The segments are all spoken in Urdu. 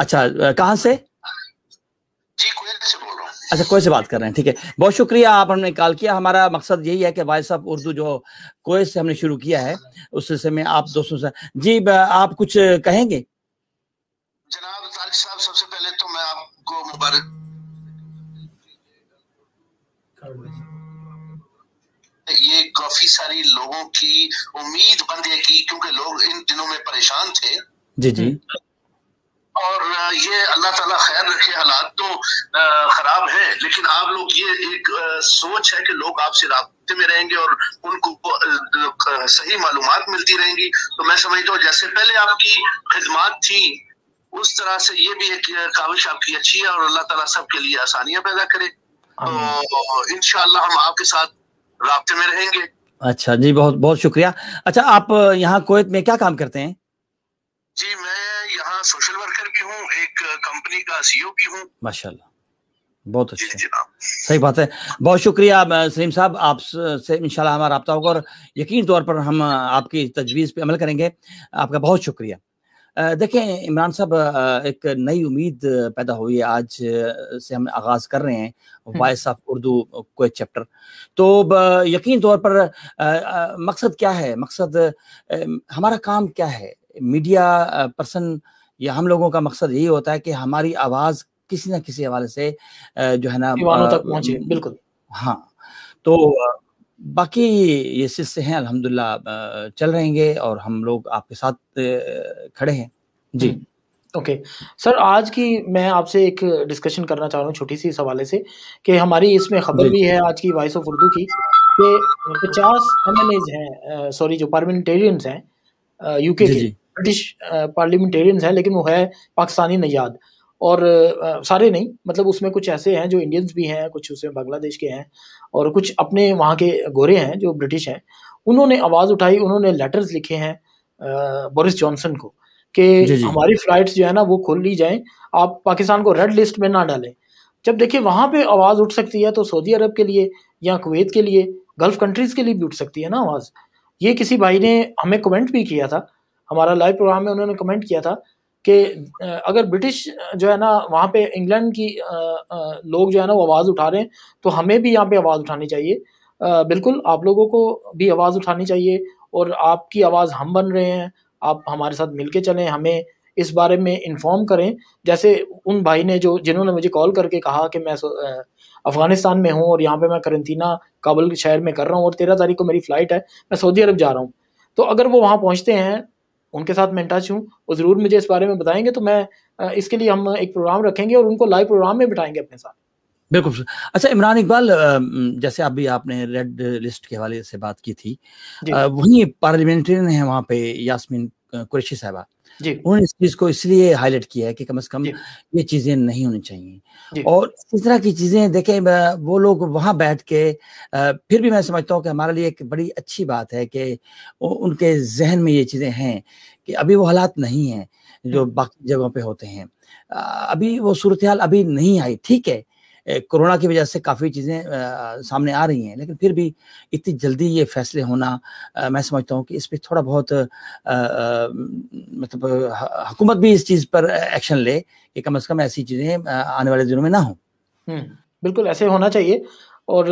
اچھا کہاں سے؟ جی کویت سے بول رہا ہوں. اچھا کویت سے بات کر رہے ہیں, ٹھیک ہے, بہت شکریہ آپ نے کال کیا. ہمارا مقصد یہی ہے کہ وائس آف اردو جو کویت سے ہم نے شروع کیا ہے اس سلسلے میں آپ دوستوں سے جی آپ کچھ کہیں گے؟ جناب طارق صاحب سب سے پہلے تو میں آپ کو مبارک, یہ کافی ساری لوگوں کی امید بن گئی کی, کیونکہ لوگ ان دنوں میں پریشان تھے. جی جی, اور یہ اللہ تعالیٰ خیر رکھے, حالات تو خراب ہے, لیکن آپ لوگ یہ ایک سوچ ہے کہ لوگ آپ سے رابطے میں رہیں گے اور ان کو صحیح معلومات ملتی رہیں گی. تو میں سمجھتا ہوں جیسے پہلے آپ کی خدمات تھی اس طرح سے یہ بھی ایک کاوش آپ کی اچھی ہے, اور اللہ تعالیٰ سب کے لیے آسانیاں پیدا کرے. تو انشاءاللہ ہم آپ کے ساتھ رابطے میں رہیں گے. اچھا جی, بہت بہت شکریہ. اچھا آپ یہاں کویت میں کیا کام کرتے ہیں؟ جی میں یہاں سوشل ورکر بھی ہوں, ایک کمپنی کا CEO بھی ہوں. ماشاءاللہ, بہت اچھا, جناب صحیح بات ہے. بہت شکریہ سلیم صاحب, آپ سے انشاءاللہ ہمارا رابطہ ہوگا اور یقین طور پر ہم آپ کی تجویز پہ عمل کریں گے. آپ کا بہت شکریہ. دیکھیں عمران صاحب, ایک نئی امید پیدا ہوئی ہے, آج سے ہم آغاز کر رہے ہیں voice of Urdu Kuwait chapter. تو یقین طور پر مقصد کیا ہے, مقصد ہمارا کام کیا ہے؟ میڈیا پرسن یا ہم لوگوں کا مقصد یہی ہوتا ہے کہ ہماری آواز کسی نہ کسی حوالے سے جو ہے نا دیوانوں تک پہنچے. بالکل ہاں, تو باقی یہ سلسلے ہیں الحمدللہ چل رہیں گے اور ہم لوگ آپ کے ساتھ کھڑے ہیں. جی اوکے سر, آج کی میں آپ سے ایک ڈسکشن کرنا چاہ رہا ہوں چھوٹی سی اس حوالے سے کہ ہماری اس میں خبر بھی ہے آج کی وائس آف اردو کی کہ 50 MNAs ہیں, سوری جو پارلیمنٹیرینز ہیں UK کے, برٹش پارلیمنٹیرینز ہیں, لیکن وہ ہے پاکستانی نژاد, اور سارے نہیں, مطلب اس میں کچھ ایسے ہیں جو انڈینز بھی ہیں, کچھ اس میں بنگلہ دیش کے ہیں, اور کچھ اپنے وہاں کے گورے ہیں جو برٹش ہیں. انہوں نے آواز اٹھائی, انہوں نے لیٹرز لکھے ہیں بورس جانسن کو کہ ہماری فلائٹس جو ہے نا وہ کھول لی جائیں, آپ پاکستان کو ریڈ لسٹ میں نہ ڈالیں. جب دیکھیں وہاں پہ آواز اٹھ سکتی ہے تو سعودی عرب کے لیے یا کویت کے لیے, گلف کنٹریز کے لیے بھی اٹھ سکتی ہے نا آواز. یہ کسی بھائی نے ہمیں کمنٹ بھی کیا تھا, ہمارا لائیو پروگرام میں انہوں نے کمنٹ کیا تھا کہ اگر برٹش جو ہے نا وہاں پہ انگلینڈ کی لوگ جو ہے نا وہ آواز اٹھا رہے ہیں تو ہمیں بھی یہاں پہ آواز اٹھانی چاہیے. بالکل آپ لوگوں کو بھی آواز اٹھانی چاہیے, اور آپ کی آواز ہم بن رہے ہیں, آپ ہمارے ساتھ مل کے چلیں, ہمیں اس بارے میں انفارم کریں. جیسے ان بھائی نے جنہوں نے مجھے کال کر کے کہا کہ میں افغانستان میں ہوں اور یہاں پہ میں قرنطینہ کابل شہر میں کر رہا ہوں اور 13 تاریخ کو میری فلائٹ ہے, میں سعودی عرب جا رہا ہوں. تو اگر وہ وہاں پہنچتے ہیں, ان کے ساتھ میں ان ٹچ ہوں, وہ ضرور مجھے اس بارے میں بتائیں گے, تو میں اس کے لیے ہم ایک پروگرام رکھیں گے اور ان کو لائیو پروگرام میں بٹھائیں گے اپنے ساتھ. بالکل. اچھا عمران اقبال, جیسے ابھی آپ نے ریڈ لسٹ کے حوالے سے بات کی تھی, وہیں پارلیمنٹرین ہیں وہاں پہ یاسمین قریشی صاحبہ, انہوں نے اس چیز کو اس لیے ہائی لائٹ کیا ہے کہ کم از کم یہ چیزیں نہیں ہونی چاہیے. اور اس طرح کی چیزیں دیکھیں, وہ لوگ وہاں بیٹھ کے, پھر بھی میں سمجھتا ہوں کہ ہمارے لیے ایک بڑی اچھی بات ہے کہ ان کے ذہن میں یہ چیزیں ہیں کہ ابھی وہ حالات نہیں ہیں جو باقی جگہوں پہ ہوتے ہیں, ابھی وہ صورتحال ابھی نہیں آئی. ٹھیک ہے, کورونا کی وجہ سے کافی چیزیں سامنے آ رہی ہیں, لیکن پھر بھی اتنی جلدی یہ فیصلے ہونا, میں سمجھتا ہوں کہ اس پہ تھوڑا بہت مطلب حکومت بھی اس چیز پر ایکشن لے کہ کم از کم ایسی چیزیں آنے والے دنوں میں نہ ہوں. بالکل ایسے ہونا چاہیے, اور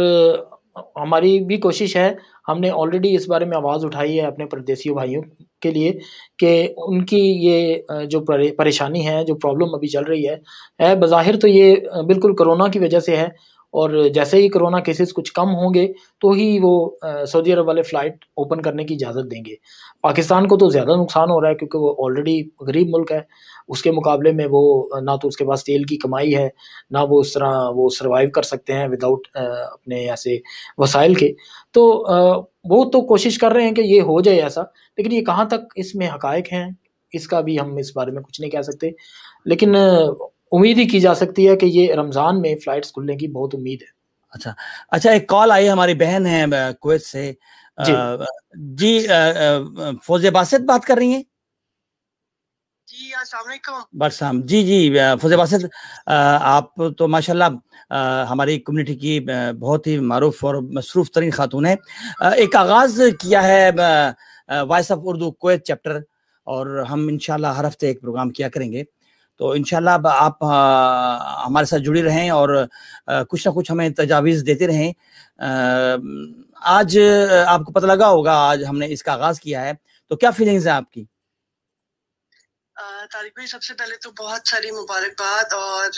ہماری بھی کوشش ہے, ہم نے آلریڈی اس بارے میں آواز اٹھائی ہے اپنے پردیسیوں بھائیوں کے لیے کہ ان کی یہ جو پریشانی ہے, جو پرابلم ابھی چل رہی ہے بظاہر تو یہ بالکل کرونا کی وجہ سے ہے, اور جیسے ہی کرونا کیسز کچھ کم ہوں گے تو ہی وہ سعودی عرب والے فلائٹ اوپن کرنے کی اجازت دیں گے. پاکستان کو تو زیادہ نقصان ہو رہا ہے کیونکہ وہ آلریڈی غریب ملک ہے, اس کے مقابلے میں وہ نہ تو اس کے پاس تیل کی کمائی ہے, نہ وہ اس طرح وہ سروائیو کر سکتے ہیں وداؤٹ اپنے ایسے وسائل کے. تو وہ تو کوشش کر رہے ہیں کہ یہ ہو جائے ایسا, لیکن یہ کہاں تک اس میں حقائق ہیں اس کا بھی ہم اس بارے میں کچھ نہیں کہہ سکتے, لیکن امید ہی کی جا سکتی ہے کہ یہ رمضان میں فلائٹس کھلنے کی بہت امید ہے. اچھا ایک کال آئی, ہماری بہن ہے کویت سے. جی فوزیہ باسط بات کر رہی ہیں؟ جی السلام علیکم. برسام جی فوزیہ باسط, آپ تو ماشاءاللہ ہماری کمیونٹی کی بہت ہی معروف اور مصروف ترین خاتون ہیں. ایک آغاز کیا ہے voice of Urdu Kuwait chapter, اور ہم انشاءاللہ ہر ہفتے ایک پروگرام کیا کریں گے. تو انشاءاللہ اب آپ ہمارے ساتھ جڑی رہیں اور کچھ نہ کچھ ہمیں تجاویز دیتے رہیں. آج آپ کو پتہ لگا ہوگا آج ہم نے اس کا آغاز کیا ہے, تو کیا فیلنگز ہیں آپ کی؟ طارق بھائی سب سے پہلے تو بہت ساری مبارکباد اور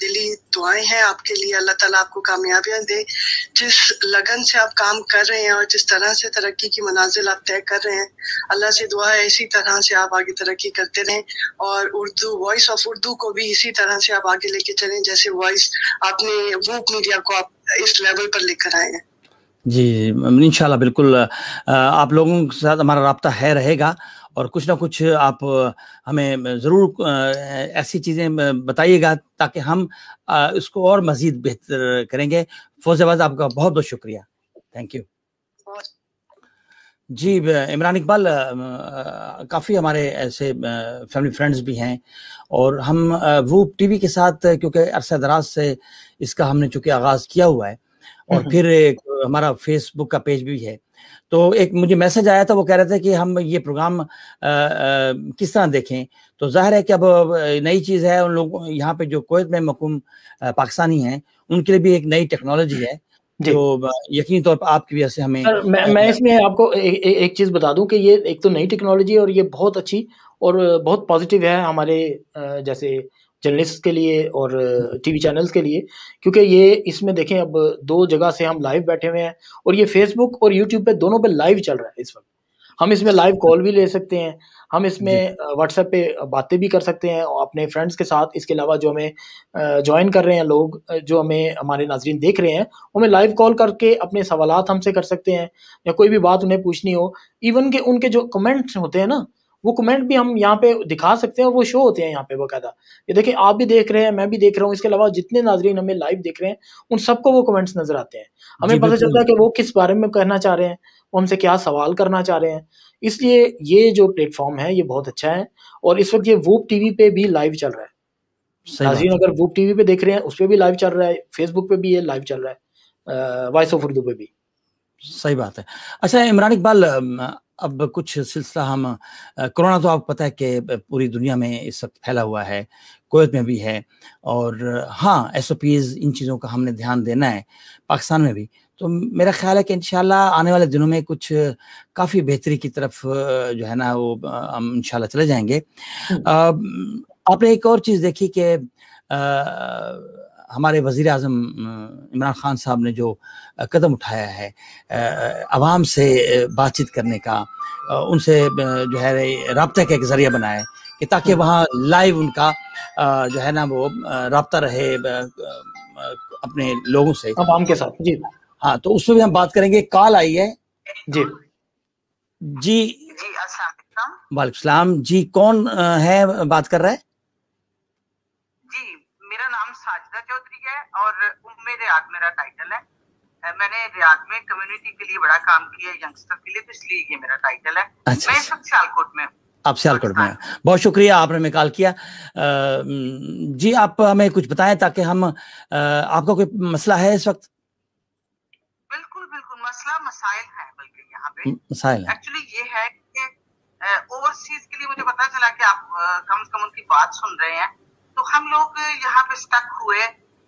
دلی دعائیں ہیں آپ کے لیے. اللہ تعالیٰ آپ کو کامیابیاں دے. جس لگن سے آپ کام کر رہے ہیں اور جس طرح سے ترقی کی منازل آپ طے کر رہے ہیں, اللہ سے دعا ہے اسی طرح سے آپ آگے ترقی کرتے رہیں, اور اردو وائس آف اردو کو بھی اسی طرح سے آپ آگے لے کے چلیں جیسے وائس آپ نے ووک میڈیا کو آپ اس لیول پر لے کر آئے ہیں. جی انشاءاللہ بالکل آپ لوگوں کے ساتھ ہمارا رابطہ ہے رہے گا, اور کچھ نہ کچھ آپ ہمیں ضرور ایسی چیزیں بتائیے گا تاکہ ہم اس کو اور مزید بہتر کریں گے. فوز آباد آپ کا بہت بہت شکریہ, تھینک یو. جی عمران اقبال, کافی ہمارے ایسے فیملی فرینڈز بھی ہیں, اور ہم وہ ٹی وی کے ساتھ کیونکہ عرصہ دراز سے اس کا ہم نے چونکہ آغاز کیا ہوا ہے, اور پھر ایک ہمارا فیس بک کا پیج بھی ہے, تو ایک مجھے میسج آیا تھا, وہ کہہ رہے تھے کہ ہم یہ پروگرام کس طرح دیکھیں. تو ظاہر ہے کہ اب نئی چیز ہے, ان لوگوں یہاں پہ جو کویت میں مقیم پاکستانی ہیں ان کے لیے بھی ایک نئی ٹیکنالوجی ہے جو یقینی طور پر آپ کی وجہ سے ہمیں. میں اس میں آپ کو ایک چیز بتا دوں کہ یہ ایک تو نئی ٹیکنالوجی ہے اور یہ بہت اچھی اور بہت پازیٹیو ہے ہمارے جیسے جرنلسٹ کے لیے اور ٹی وی چینلز کے لیے, کیونکہ یہ اس میں دیکھیں اب 2 جگہ سے ہم لائیو بیٹھے ہوئے ہیں, اور یہ فیس بک اور یوٹیوب پہ دونوں پہ لائیو چل رہا ہے اس وقت. ہم اس میں لائیو کال بھی لے سکتے ہیں, ہم اس میں واٹس ایپ پہ باتیں بھی کر سکتے ہیں اپنے فرینڈس کے ساتھ. اس کے علاوہ جو ہمیں جوائن کر رہے ہیں لوگ, جو ہمارے ناظرین دیکھ رہے ہیں, ہمیں لائیو کال کر کے اپنے سوالات ہم سے کر سکتے ہیں, یا کوئی بھی بات انہیں پوچھنی ہو. ایون کہ ان کے جو کمنٹس ہوتے ہیں نا, وہ کمنٹ بھی ہم یہاں پہ دکھا سکتے ہیں, اور وہ شو ہوتے ہیں یہاں پہ باقاعدہ. یہ دیکھیں آپ بھی دیکھ رہے ہیں, میں بھی دیکھ رہا ہوں, اس کے علاوہ جتنے ناظرین ہمیں لائیو دیکھ رہے ہیں ان سب کو وہ کمنٹس نظر آتے ہیں. ہمیں پتہ چلتا ہے کہ وہ کس بارے میں کہنا چاہ رہے ہیں, وہ ہم سے کیا سوال کرنا چاہ رہے ہیں. اس لیے یہ جو پلیٹ فارم ہے یہ بہت اچھا ہے, اور اس وقت یہ ووپ ٹی وی پہ بھی لائیو چل رہا ہے. ناظرین اگر ووپ ٹی وی پہ دیکھ رہے ہیں اس پہ بھی لائیو چل رہا ہے, فیس بک پہ بھی یہ لائیو چل رہا ہے, وائس آف اردو پہ بھی. صحیح بات ہے. اچھا عمران اقبال, اب کچھ سلسلہ ہم کورونا تو آپ کو پتہ ہے کہ پوری دنیا میں اس وقت پھیلا ہوا ہے, کویت میں بھی ہے, اور ہاں ایس او پیز ان چیزوں کا ہم نے دھیان دینا ہے پاکستان میں بھی. تو میرا خیال ہے کہ انشاءاللہ آنے والے دنوں میں کچھ کافی بہتری کی طرف جو ہے نا وہ ہم انشاءاللہ چلے جائیں گے. آپ نے ایک اور چیز دیکھی کہ ہمارے وزیر اعظم عمران خان صاحب نے جو قدم اٹھایا ہے عوام سے بات چیت کرنے کا, ان سے جو ہے رابطہ کا ایک ذریعہ بنایا ہے کہ تاکہ وہاں لائیو ان کا جو ہے نا وہ رابطہ رہے اپنے لوگوں سے, عوام کے ساتھ. جی ہاں, تو اس میں بھی ہم بات کریں گے. کال آئی ہے. جی جی السلام علیکم. وعلیکم السلام. جی کون ہے بات کر رہا ہے؟ جی میرا نام ساجدہ چودھری ہے اور ریاض میرا ٹائٹل ہے. میں نے ریاض میں کمیونٹی کے لیے بڑا کام کیا ہے, ینگسٹر کے لیے, تو اس لیے یہ میرا ٹائٹل ہے. میں اس وقت سیالکوٹ میں ہوں. آپ سیالکوٹ میں ہیں. بہت شکریہ آپ نے ہمیں کال کیا. جی آپ ہمیں کچھ بتائیں تاکہ ہم, آپ کا کوئی مسئلہ ہے اس وقت؟ بالکل بالکل مسائل ہیں, بلکہ یہاں پہ مسائل ہیں. ایکچولی یہ ہے کہ اوورسیز کے لیے مجھے پتا چلا کہ آپ کم سے کم ان کی بات سن رہے ہیں, تو ہم لوگ یہاں پہ اسٹک ہوئے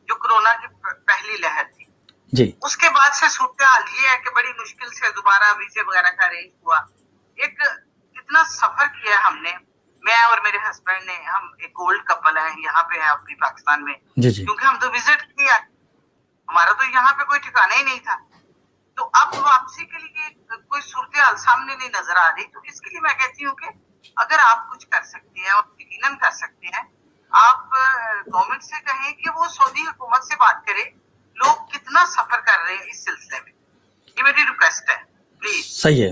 جو کورونا کی پہلی لہر تھی. جی اس کے بعد سے صورتحال یہ ہے کہ بڑی مشکل سے دوبارہ ویزے وغیرہ کا ارینج ہوا. ایک اتنا سفر کیا ہم نے, میں اور میرے ہسبینڈ نے, ہم ایک گولڈ کپل ہیں یہاں پہ ہے اپنی پاکستان میں, کیونکہ ہم تو وزٹ کیا, ہمارا تو یہاں پہ کوئی ٹھکانا ہی نہیں تھا. تو اب واپسی کے لیے کوئی صورتحال سامنے نہیں نظر آ رہی. تو اس کے لیے میں کہتی ہوں کہ اگر آپ کچھ کر سکتے ہیں اور یقیناً کر سکتے ہیں, آپ گورنمنٹ سے کہیں کہ وہ سعودی حکومت سے بات کرے, لوگ کتنا سفر کر رہے ہیں اس سلسلے میں. یہ میری ریکویسٹ ہے, پلیز. صحیح ہے,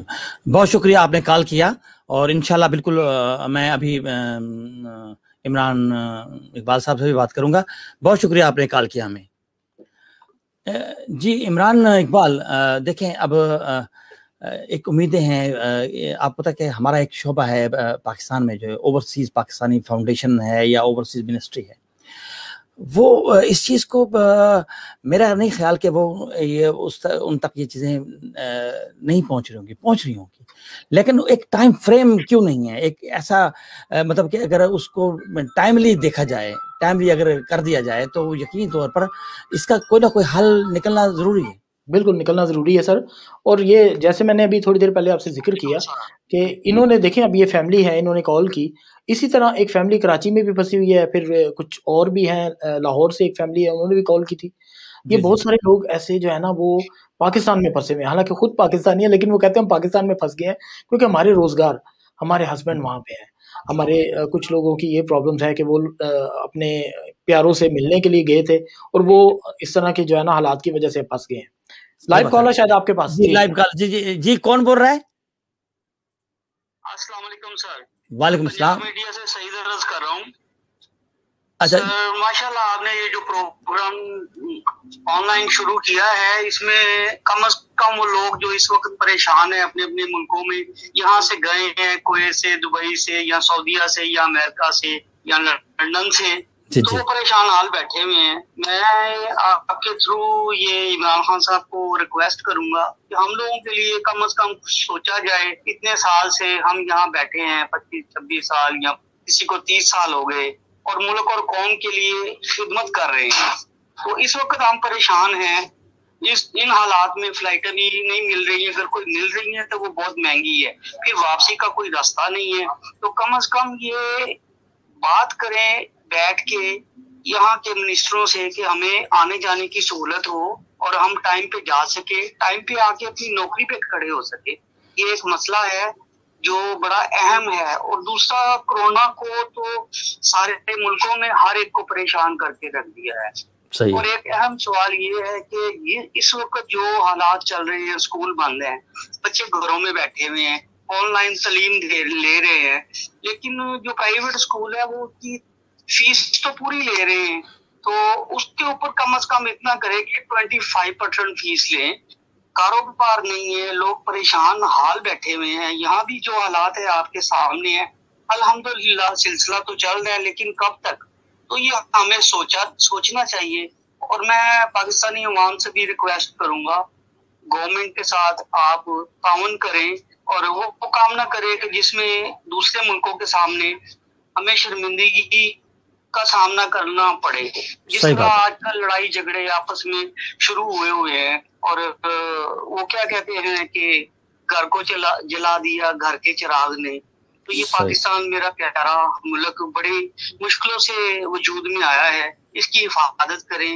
بہت شکریہ آپ نے کال کیا, اور انشاءاللہ بالکل میں ابھی عمران اقبال صاحب سے بھی بات کروں گا. بہت شکریہ آپ نے کال کیا ہمیں. جی عمران اقبال, دیکھیں اب ایک امیدیں ہیں, آپ کو پتہ کہ ہمارا ایک شعبہ ہے پاکستان میں جو اوورسیز پاکستانی فاؤنڈیشن ہے یا اوورسیز منسٹری ہے, وہ اس چیز کو میرا نہیں خیال کہ وہ یہ ان تک یہ چیزیں نہیں پہنچ رہی ہوں گی، لیکن ایک ٹائم فریم کیوں نہیں ہے، ایک ایسا مطلب کہ اگر اس کو ٹائملی دیکھا جائے، ٹائملی اگر کر دیا جائے تو یقینی طور پر اس کا کوئی نہ کوئی حل نکلنا ضروری ہے۔ بالکل نکلنا ضروری ہے سر۔ اور یہ جیسے میں نے ابھی تھوڑی دیر پہلے آپ سے ذکر کیا کہ انہوں نے دیکھیں اب یہ فیملی ہے، انہوں نے کال کی، اسی طرح ایک فیملی کراچی میں بھی پھنسی ہوئی ہے، پھر کچھ اور بھی ہیں، لاہور سے ایک فیملی ہے، انہوں نے بھی کال کی تھی۔ یہ بہت سارے لوگ ایسے جو ہے نا وہ پاکستان میں پھنسے ہوئے ہیں، حالانکہ خود پاکستانی ہیں، لیکن وہ کہتے ہیں ہم پاکستان میں پھنس گئے ہیں کیونکہ ہمارے روزگار، ہمارے ہسبینڈ وہاں پہ ہیں۔ ہمارے کچھ لوگوں کی یہ پرابلمز ہے کہ وہ اپنے پیاروں سے ملنے کے لیے گئے تھے اور وہ اس طرح کے جو ہے نا حالات کی وجہ سے پھنس گئے ہیں۔ لائیو کال ہے شاید آپ کے پاس؟ جی لائیو کال، جی کون بول رہا ہے؟ السلام علیکم سر۔ وعلیکم السلام۔ میڈیا سے سعید عرض کر رہا ہوں۔ اچھا ماشاءاللہ آپ نے یہ جو پروگرام آن لائن شروع کیا ہے، اس میں کم از کم وہ لوگ جو اس وقت پریشان ہیں اپنے اپنے ملکوں میں، یہاں سے گئے ہیں کویت سے، دبئی سے، یا سعودیہ سے، یا امریکہ سے، یا لندن سے، تو وہ پریشان حال بیٹھے ہوئے ہیں۔ میں آپ کے تھرو یہ عمران خان صاحب کو ریکویسٹ کروں گا کہ ہم لوگوں کے لیے کم از کم سوچا جائے۔ اتنے سال سے ہم یہاں بیٹھے ہیں، 25-26 سال، یا کسی کو 30 سال ہو گئے، اور ملک اور قوم کے لیے خدمت کر رہے ہیں۔ تو اس وقت ہم پریشان ہیں، ان حالات میں فلائٹیں بھی نہیں مل رہی ہیں، اگر کوئی مل رہی ہیں تو وہ بہت مہنگی ہے، پھر واپسی کا کوئی راستہ نہیں ہے۔ تو کم از کم یہ بات کریں بیٹھ کے یہاں کے منسٹروں سے کہ ہمیں آنے جانے کی سہولت ہو اور ہم ٹائم پہ جا سکے، ٹائم پہ آ کے اپنی نوکری پہ کھڑے ہو سکے۔ یہ ایک مسئلہ ہے جو بڑا اہم ہے۔ اور دوسرا، کورونا کو تو سارے ملکوں میں ہر ایک کو پریشان کر کے رکھ دیا ہے۔ صحیح۔ اور ایک اہم سوال یہ ہے کہ یہ اس وقت جو حالات چل رہے ہیں، اسکول بند ہیں، بچے گھروں میں بیٹھے ہوئے ہیں، آن لائن تعلیم لے رہے ہیں، لیکن جو پرائیویٹ اسکول ہے وہ کی فیس تو پوری لے رہے ہیں، تو اس کے اوپر کم از کم اتنا کرے کہ 25% فیس لیں۔ کاروبار نہیں ہے، لوگ پریشان حال بیٹھے ہوئے ہیں۔ یہاں بھی جو حالات ہے آپ کے سامنے ہیں، الحمدللہ سلسلہ تو چل رہا ہے، لیکن کب تک؟ تو یہ ہمیں سوچنا چاہیے۔ اور میں پاکستانی عوام سے بھی ریکویسٹ کروں گا، گورنمنٹ کے ساتھ آپ تعاون کریں اور وہ کام نہ کریں کہ جس میں دوسرے ملکوں کے سامنے ہمیں شرمندگی کا سامنا کرنا پڑے۔ جس طرح آج کل لڑائی جھگڑے آپس میں شروع ہوئے ہیں، اور وہ کیا کہتے ہیں کہ گھر کو جلا دیا گھر کے چراغ نے۔ تو یہ پاکستان میرا پیارا ملک بڑی مشکلوں سے وجود میں آیا ہے، اس کی حفاظت کریں،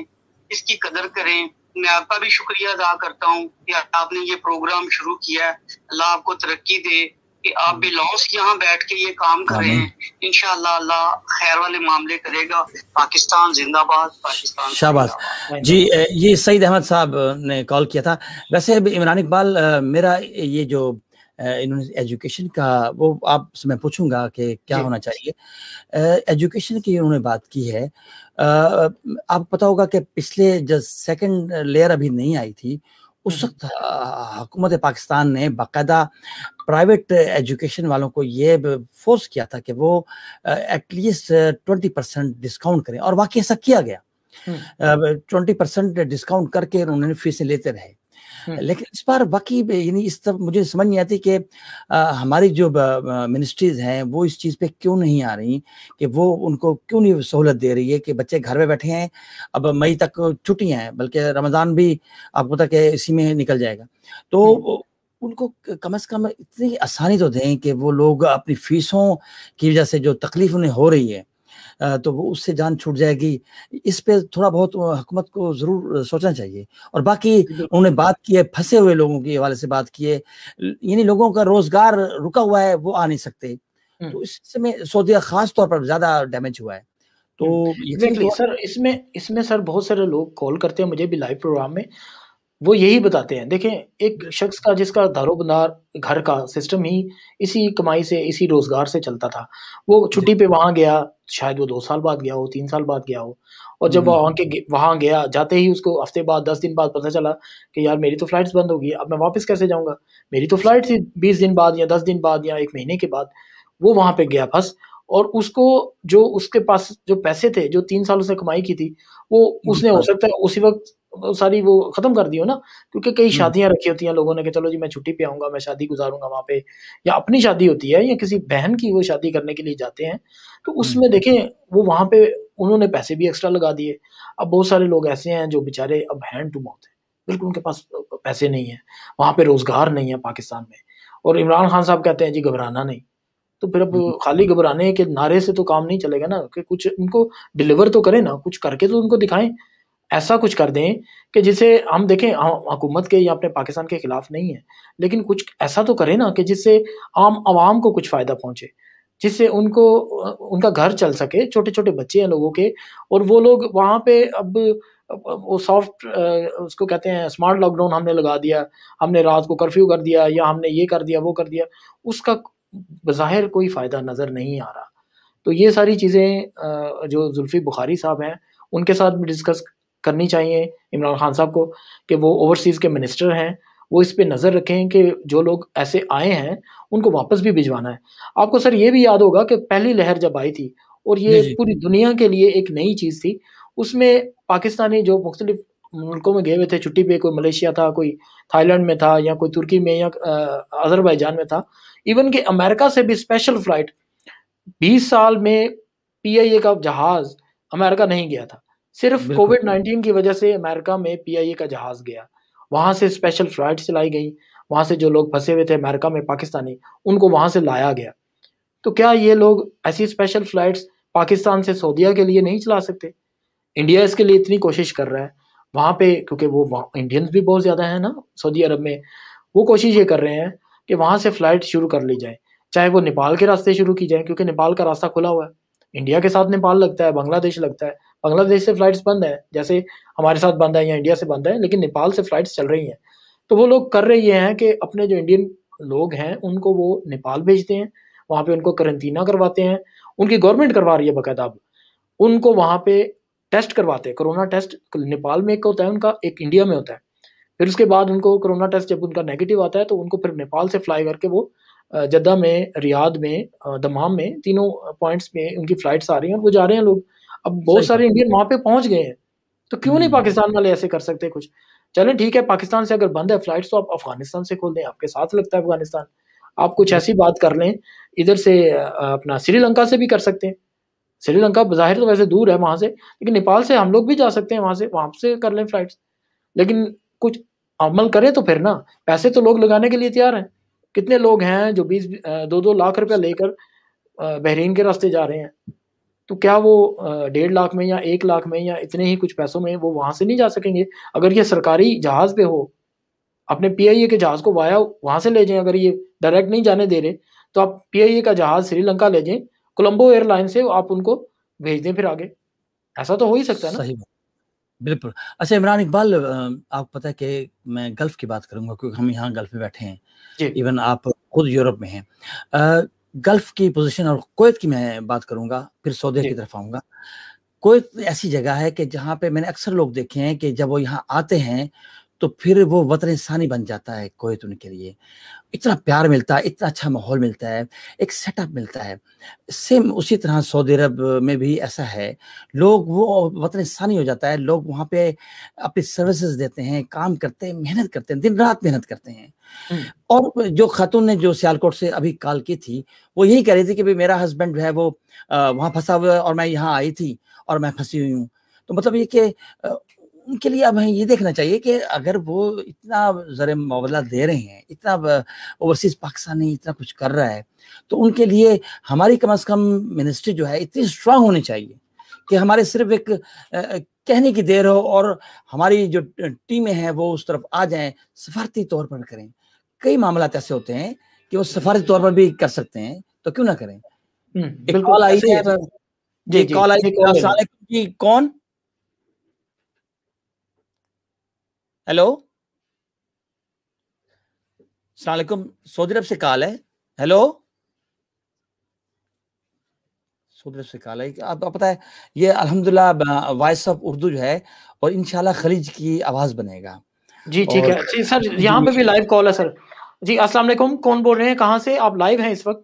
اس کی قدر کریں۔ میں آپ کا بھی شکریہ ادا کرتا ہوں کہ آپ نے یہ پروگرام شروع کیا ہے۔ اللہ آپ کو ترقی دے کہ آپ بھی لانس یہاں بیٹھ کے یہ کام کر رہے ہیں۔ انشاءاللہ اللہ خیر والے معاملے کرے گا۔ پاکستان زندہ باد، پاکستان شاباش۔ جی یہ سعید احمد صاحب نے کال کیا تھا۔ ویسے عمران اقبال، میرا یہ جو انہوں نے ایجوکیشن کا، وہ آپ سے میں پوچھوں گا کہ کیا ہونا چاہیے۔ ایجوکیشن کی انہوں نے بات کی ہے، آپ پتا ہوگا کہ پچھلے جب سیکنڈ لیئر ابھی نہیں آئی تھی، اس وقت حکومت پاکستان نے باقاعدہ پرائیویٹ ایجوکیشن والوں کو یہ فورس کیا تھا کہ وہ ایٹ لیسٹ 20% ڈسکاؤنٹ کریں، اور واقعی ایسا کیا گیا۔ 20% ڈسکاؤنٹ کر کے انہوں نے فیسیں لیتے رہے۔ لیکن اس بار واقعی یعنی اس طرح مجھے سمجھ نہیں آتی کہ ہماری جو منسٹریز ہیں وہ اس چیز پہ کیوں نہیں آ رہی، کہ وہ ان کو کیوں نہیں سہولت دے رہی ہے کہ بچے گھر میں بیٹھے ہیں، اب مئی تک چھٹیاں ہیں، بلکہ رمضان بھی آپ کو پتا کہ اسی میں نکل جائے گا، تو ان کو کم از کم اتنی آسانی تو دیں کہ وہ لوگ اپنی فیسوں کی وجہ سے جو تکلیف انہیں ہو رہی ہے تو وہ اس سے جان چھوٹ جائے گی۔ اس پہ تھوڑا بہت حکومت کو ضرور سوچنا چاہیے۔ اور باقی انہوں نے بات کی ہے پھنسے ہوئے لوگوں کے حوالے سے بات کی ہے، یعنی لوگوں کا روزگار رکا ہوا ہے، وہ آ نہیں سکتے، تو اس میں سعودیہ خاص طور پر زیادہ ڈیمیج ہوا ہے۔ تو سر اس میں سر بہت سارے لوگ کال کرتے ہیں مجھے بھی لائیو پروگرام میں، وہ یہی بتاتے ہیں، دیکھیں ایک شخص کا جس کا دار و مدار گھر کا سسٹم ہی اسی کمائی سے، اسی روزگار سے چلتا تھا، وہ چھٹی پہ وہاں گیا، شاید وہ 2 سال بعد گیا ہو، 3 سال بعد گیا ہو، اور جب وہاں گیا جاتے ہی اس کو ہفتے بعد 10 دن بعد پتہ چلا کہ یار میری تو فلائٹس بند ہو گئی، اب میں واپس کیسے جاؤں گا، میری تو فلائٹ تھی 20 دن بعد یا 10 دن بعد یا 1 مہینے کے بعد، وہ وہاں پہ گیا پھنس، اور اس کو جو اس کے پاس جو پیسے تھے جو 3 سالوں سے کمائی کی تھی وہ اس نے ہو سکتا ہے اسی وقت ساری وہ ختم کر دی ہو نا, کیونکہ کئی شادیاں رکھی ہوتی ہیں لوگوں نے کہ چلو جی میں چھٹی پہ آؤں گا, میں شادی گزاروں گا وہاں پہ, یا اپنی شادی ہوتی ہے یا کسی بہن کی وہ شادی کرنے کے لیے جاتے ہیں, تو اس میں دیکھیں وہ وہاں پہ انہوں نے پیسے بھی ایکسٹرا لگا دیے. اب بہت سارے لوگ ایسے ہیں جو بیچارے اب ہینڈ ٹو ماؤتھ ہیں, بالکل ان کے پاس پیسے نہیں ہیں, وہاں پہ روزگار نہیں ہے پاکستان میں, اور عمران خان صاحب کہتے ہیں جی گھبرانا نہیں. تو پھر اب خالی گھبرانے کے نعرے سے تو کام نہیں چلے گا نا, کہ کچھ ان کو ڈیلیور تو کریں نا, کچھ کر کے تو ان کو دکھائیں, ایسا کچھ کر دیں کہ جسے ہم دیکھیں حکومت کے یا اپنے پاکستان کے خلاف نہیں ہے, لیکن کچھ ایسا تو کریں نا کہ جس سے عام عوام کو کچھ فائدہ پہنچے, جس سے ان کو ان کا گھر چل سکے. چھوٹے چھوٹے بچے ہیں لوگوں کے, اور وہ لوگ وہاں پہ اب وہ سافٹ اس کو کہتے ہیں اسمارٹ لاک ڈاؤن ہم نے لگا دیا, ہم نے رات کو کرفیو کر دیا, یا ہم نے یہ کر دیا وہ کر دیا, اس کا بظاہر کوئی فائدہ نظر نہیں آ رہا. تو یہ ساری چیزیں جو زلفی بخاری صاحب ہیں ان کے ساتھ بھی ڈسکس کرنی چاہیے عمران خان صاحب کو, کہ وہ اوورسیز کے منسٹر ہیں, وہ اس پہ نظر رکھیں کہ جو لوگ ایسے آئے ہیں ان کو واپس بھی بھجوانا ہے. آپ کو سر یہ بھی یاد ہوگا کہ پہلی لہر جب آئی تھی اور یہ پوری دنیا کے لیے ایک نئی چیز تھی, اس میں پاکستانی جو مختلف ملکوں میں گئے ہوئے تھے چھٹی پہ, کوئی ملیشیا تھا, کوئی تھائی لینڈ میں تھا, یا کوئی ترکی میں, یا آذربائیجان میں تھا, ایون کہ امریکہ سے بھی اسپیشل فلائٹ 20 سال میں PIA کا جہاز امریکہ نہیں گیا تھا. صرف کووڈ-19 کی وجہ سے امریکہ میں PIA کا جہاز گیا, وہاں سے اسپیشل فلائٹ چلائی گئی, وہاں سے جو لوگ پھنسے ہوئے تھے امریکہ میں پاکستانی ان کو وہاں سے لایا گیا. تو کیا یہ لوگ ایسی اسپیشل فلائٹس پاکستان سے سعودیہ کے لیے نہیں چلا سکتے؟ انڈیا اس کے لیے اتنی کوشش کر رہا ہے وہاں پہ, کیونکہ وہ انڈینز بھی بہت زیادہ ہیں نا سعودی عرب میں, وہ کوشش یہ کر رہے ہیں کہ وہاں سے فلائٹ شروع کر لی جائے, چاہے وہ نیپال کے راستے شروع کی جائیں, کیونکہ نیپال کا راستہ کھلا ہوا ہے, انڈیا کے ساتھ نیپال لگتا ہے, بنگلہ دیش لگتا ہے, بنگلہ دیش سے فلائٹس بند ہیں جیسے ہمارے ساتھ بند ہے یا انڈیا سے بند ہے, لیکن نیپال سے فلائٹس چل رہی ہیں. تو وہ لوگ کر رہے یہ ہیں کہ اپنے جو انڈین لوگ ہیں ان کو وہ نیپال بھیجتے ہیں, وہاں پہ ان کو کرنٹینہ کرواتے ہیں, ان کی گورنمنٹ کروا رہی ہے باقاعدہ, اب ان کو وہاں پہ ٹیسٹ کرواتے ہیں, کرونا ٹیسٹ نیپال میں ایک ہوتا ہے ان کا, ایک انڈیا میں ہوتا ہے. پھر اس کے بعد ان کو کرونا ٹیسٹ جب ان کا نیگیٹو آتا ہے تو ان کو پھر نیپال سے فلائی کر کے وہ جدہ میں, ریاض میں, دمام میں, تینوں پوائنٹس میں ان کی فلائٹس آ رہی ہیں اور وہ جا رہے ہیں لوگ. اب بہت سارے انڈین وہاں پہ پہنچ گئے ہیں, تو کیوں نہیں پاکستان والے ایسے کر سکتے کچھ؟ چلیں ٹھیک ہے, پاکستان سے اگر بند ہے فلائٹس تو آپ افغانستان سے کھول دیں, آپ کے ساتھ لگتا ہے افغانستان, آپ کچھ ایسی بات کر لیں. ادھر سے اپنا سری لنکا سے بھی کر سکتے ہیں, سری لنکا بظاہر تو ویسے دور ہے وہاں سے, لیکن نیپال سے ہم لوگ بھی جا سکتے ہیں, وہاں سے کر لیں فلائٹس. لیکن کچھ عمل کریں تو پھر نا, پیسے تو لوگ لگانے کے لیے تیار ہیں. کتنے لوگ ہیں جو 2 لاکھ روپیہ لے کر بحرین کے راستے جا رہے ہیں, تو کیا وہ 1.5 لاکھ میں یا 1 لاکھ میں یا اتنے ہی کچھ پیسوں میں وہ وہاں سے نہیں جا سکیں گے؟ اگر یہ سرکاری جہاز پہ ہو, اپنے PIA کے جہاز کو وایا وہاں سے لے جائیں, اگر یہ ڈائریکٹ نہیں جانے دے رہے تو آپ PIA کا جہاز سری لنکا لے جائیں, کولمبو ایئر لائن سے آپ ان کو بھیج دیں پھر آگے. ایسا تو ہو ہی سکتا ہے نا. صحیح بات, بالکل. اچھا عمران اقبال, آپ پتہ ہے کہ میں گلف کی بات کروں گا کیونکہ ہم یہاں گلف میں بیٹھے ہیں, ایون آپ خود یورپ میں ہیں. گلف کی پوزیشن اور کویت کی میں بات کروں گا, پھر سعودیہ کی طرف آؤں گا. کویت ایسی جگہ ہے کہ جہاں پہ میں نے اکثر لوگ دیکھے ہیں کہ جب وہ یہاں آتے ہیں تو پھر وہ وطن ثانی بن جاتا ہے کویت ان کے لیے. اتنا پیار ملتا ہے, اتنا اچھا ماحول ملتا ہے, ایک سیٹ اپ ملتا ہے. سیم اسی طرح سعودی عرب میں بھی ایسا ہے, لوگ وہ وطن ثانی ہو جاتا ہے, لوگ وہاں پہ اپنی سروسز دیتے ہیں, کام کرتے ہیں, محنت کرتے ہیں, دن رات محنت کرتے ہیں. اور جو خاتون نے جو سیالکوٹ سے ابھی کال کی تھی وہ یہی کہہ رہی تھی کہ میرا ہسبینڈ جو ہے وہ وہاں پھنسا ہوا ہے اور میں یہاں آئی تھی اور میں پھنسی ہوئی ہوں. تو مطلب یہ کہ ان کے لیے اب ہمیں یہ دیکھنا چاہیے کہ اگر وہ اتنا زر معاملہ دے رہے ہیں, اتنا اوورسیز پاکستانی اتنا کچھ کر رہا ہے, تو ان کے لیے ہماری کم از کم منسٹری جو ہے اتنی اسٹرانگ ہونی چاہیے کہ ہمارے صرف ایک کہنے کی دیر ہو اور ہماری جو ٹیمیں ہیں وہ اس طرف آ جائیں, سفارتی طور پر کریں. کئی معاملات ایسے ہوتے ہیں کہ وہ سفارتی طور پر بھی کر سکتے ہیں, تو کیوں نہ کریں. ایک کال آئی ہے, جی کال آئی. السلام علیکم جی, کون؟ ہیلو, السلام علیکم, سعودی عرب سے کال ہے. ہیلو, سعودی عرب سے کال ہے. آپ کو پتہ ہے یہ الحمدللہ وائس آف اردو جو ہے اور انشاءاللہ خلیج کی آواز بنے گا. جی ٹھیک ہے. جی سر, یہاں پہ بھی لائیو کال ہے سر. جی السلام علیکم, کون بول رہے ہیں, کہاں سے آپ لائیو ہیں اس وقت؟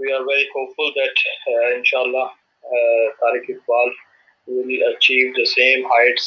We are very hopeful that inshallah Tariq Iqbal will achieve the same heights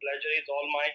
Pleasure is all mine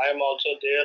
I am also there।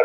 are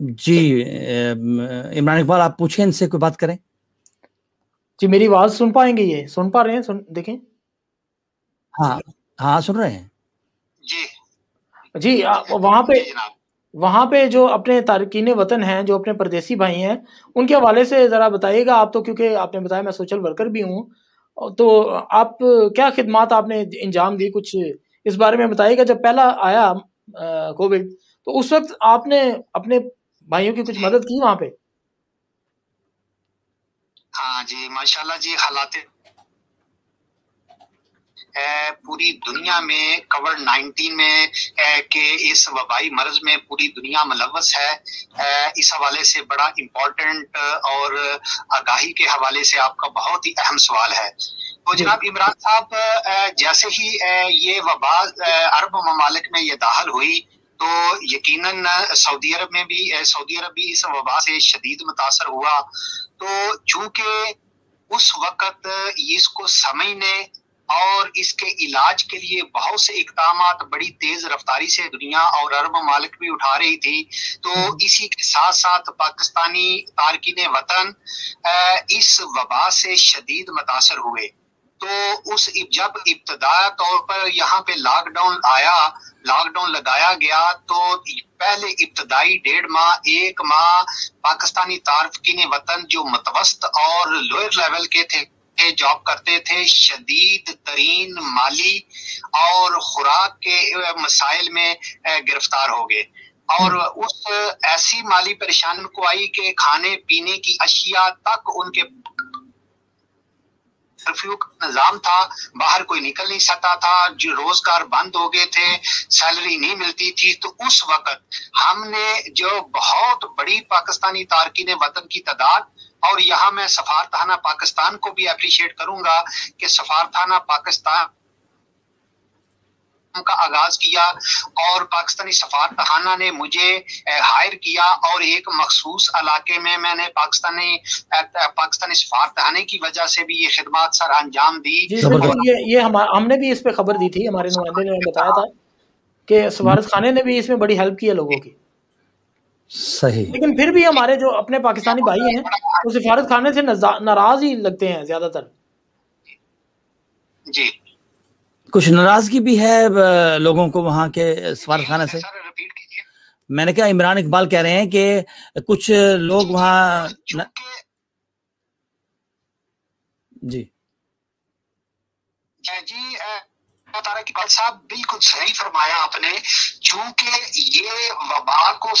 جی عمران اقبال آپ پوچھیں ان سے کوئی بات کریں. جی میری آواز سن پائیں گے؟ یہ سن پا رہے ہیں؟ دیکھیں. ہاں سن رہے ہیں. جی وہاں پہ جو اپنے تارکین وطن ہیں، جو اپنے پردیسی بھائی ہیں، ان کے حوالے سے ذرا بتائیے گا. آپ تو کیونکہ آپ نے بتایا میں سوشل ورکر بھی ہوں، تو آپ کیا خدمات آپ نے انجام دی، کچھ اس بارے میں بتائیے گا. جب پہلا آیا کووڈ تو اس وقت آپ نے اپنے بھائیوں کی کچھ مدد کی وہاں پہ؟ ہاں جی ماشاءاللہ جی. حالات پوری دنیا میں کووڈ 19 میں کہ اس وبائی مرض میں پوری دنیا ملوث ہے، اس حوالے سے بڑا امپورٹنٹ اور آگاہی کے حوالے سے آپ کا بہت ہی اہم سوال ہے. تو جناب عمران صاحب، جیسے ہی یہ وبا عرب ممالک میں یہ داخل ہوئی تو یقیناً سعودی عرب بھی اس وبا سے شدید متاثر ہوا. تو چونکہ اس وقت اس کو سمجھنے اور اس کے علاج کے لیے بہت سے اقدامات بڑی تیز رفتاری سے دنیا اور عرب ممالک بھی اٹھا رہی تھی، تو اسی کے ساتھ ساتھ پاکستانی تارکین وطن اس وبا سے شدید متاثر ہوئے. تو جب ابتدائی طور پر یہاں پہ لاک ڈاؤن لگایا گیا تو پہلے ابتدائی 1.5 ماہ پاکستانی تارکین وطن جو متوسط اور لوئر لیول کے تھے جاب کرتے تھے، شدید ترین مالی اور خوراک کے مسائل میں گرفتار ہو گئے. اور اس ایسی مالی پریشانی کو آئی کہ کھانے پینے کی اشیاء تک ان کے کرفیو کا نظام تھا، باہر کوئی نکل نہیں سکتا تھا، جو روزگار بند ہو گئے تھے، سیلری نہیں ملتی تھی. تو اس وقت ہم نے جو بہت بڑی پاکستانی تارکین وطن کی تعداد، اور یہاں میں سفارتخانہ پاکستان کو بھی اپریشیٹ کروں گا کہ سفارتخانہ پاکستان کا آغاز کیا اور پاکستانی سفارتخانہ نے مجھے ہائر کیا اور ایک مخصوص علاقے میں نے پاکستانی سفارتخانے کی وجہ سے بھی یہ خدمات سر انجام دی. یہ ہم نے بھی اس پہ خبر دی تھی، ہمارے نمائندے نے بتایا تھا کہ سفارت خانے نے بھی اس میں بڑی ہیلپ کی ہے لوگوں کی. صحیح. لیکن پھر بھی ہمارے جو اپنے پاکستانی بھائی ہیں وہ سفارت خانے سے ناراض ہی لگتے ہیں زیادہ تر. جی کچھ ناراضگی بھی ہے لوگوں کو وہاں کے سفارت خانے سے. میں نے کہا عمران اقبال کہہ رہے ہیں کہ کچھ لوگ وہاں جی طارق اقبال صاحب بالکل صحیح فرمایا آپ نے. چونکہ یہ وبا کو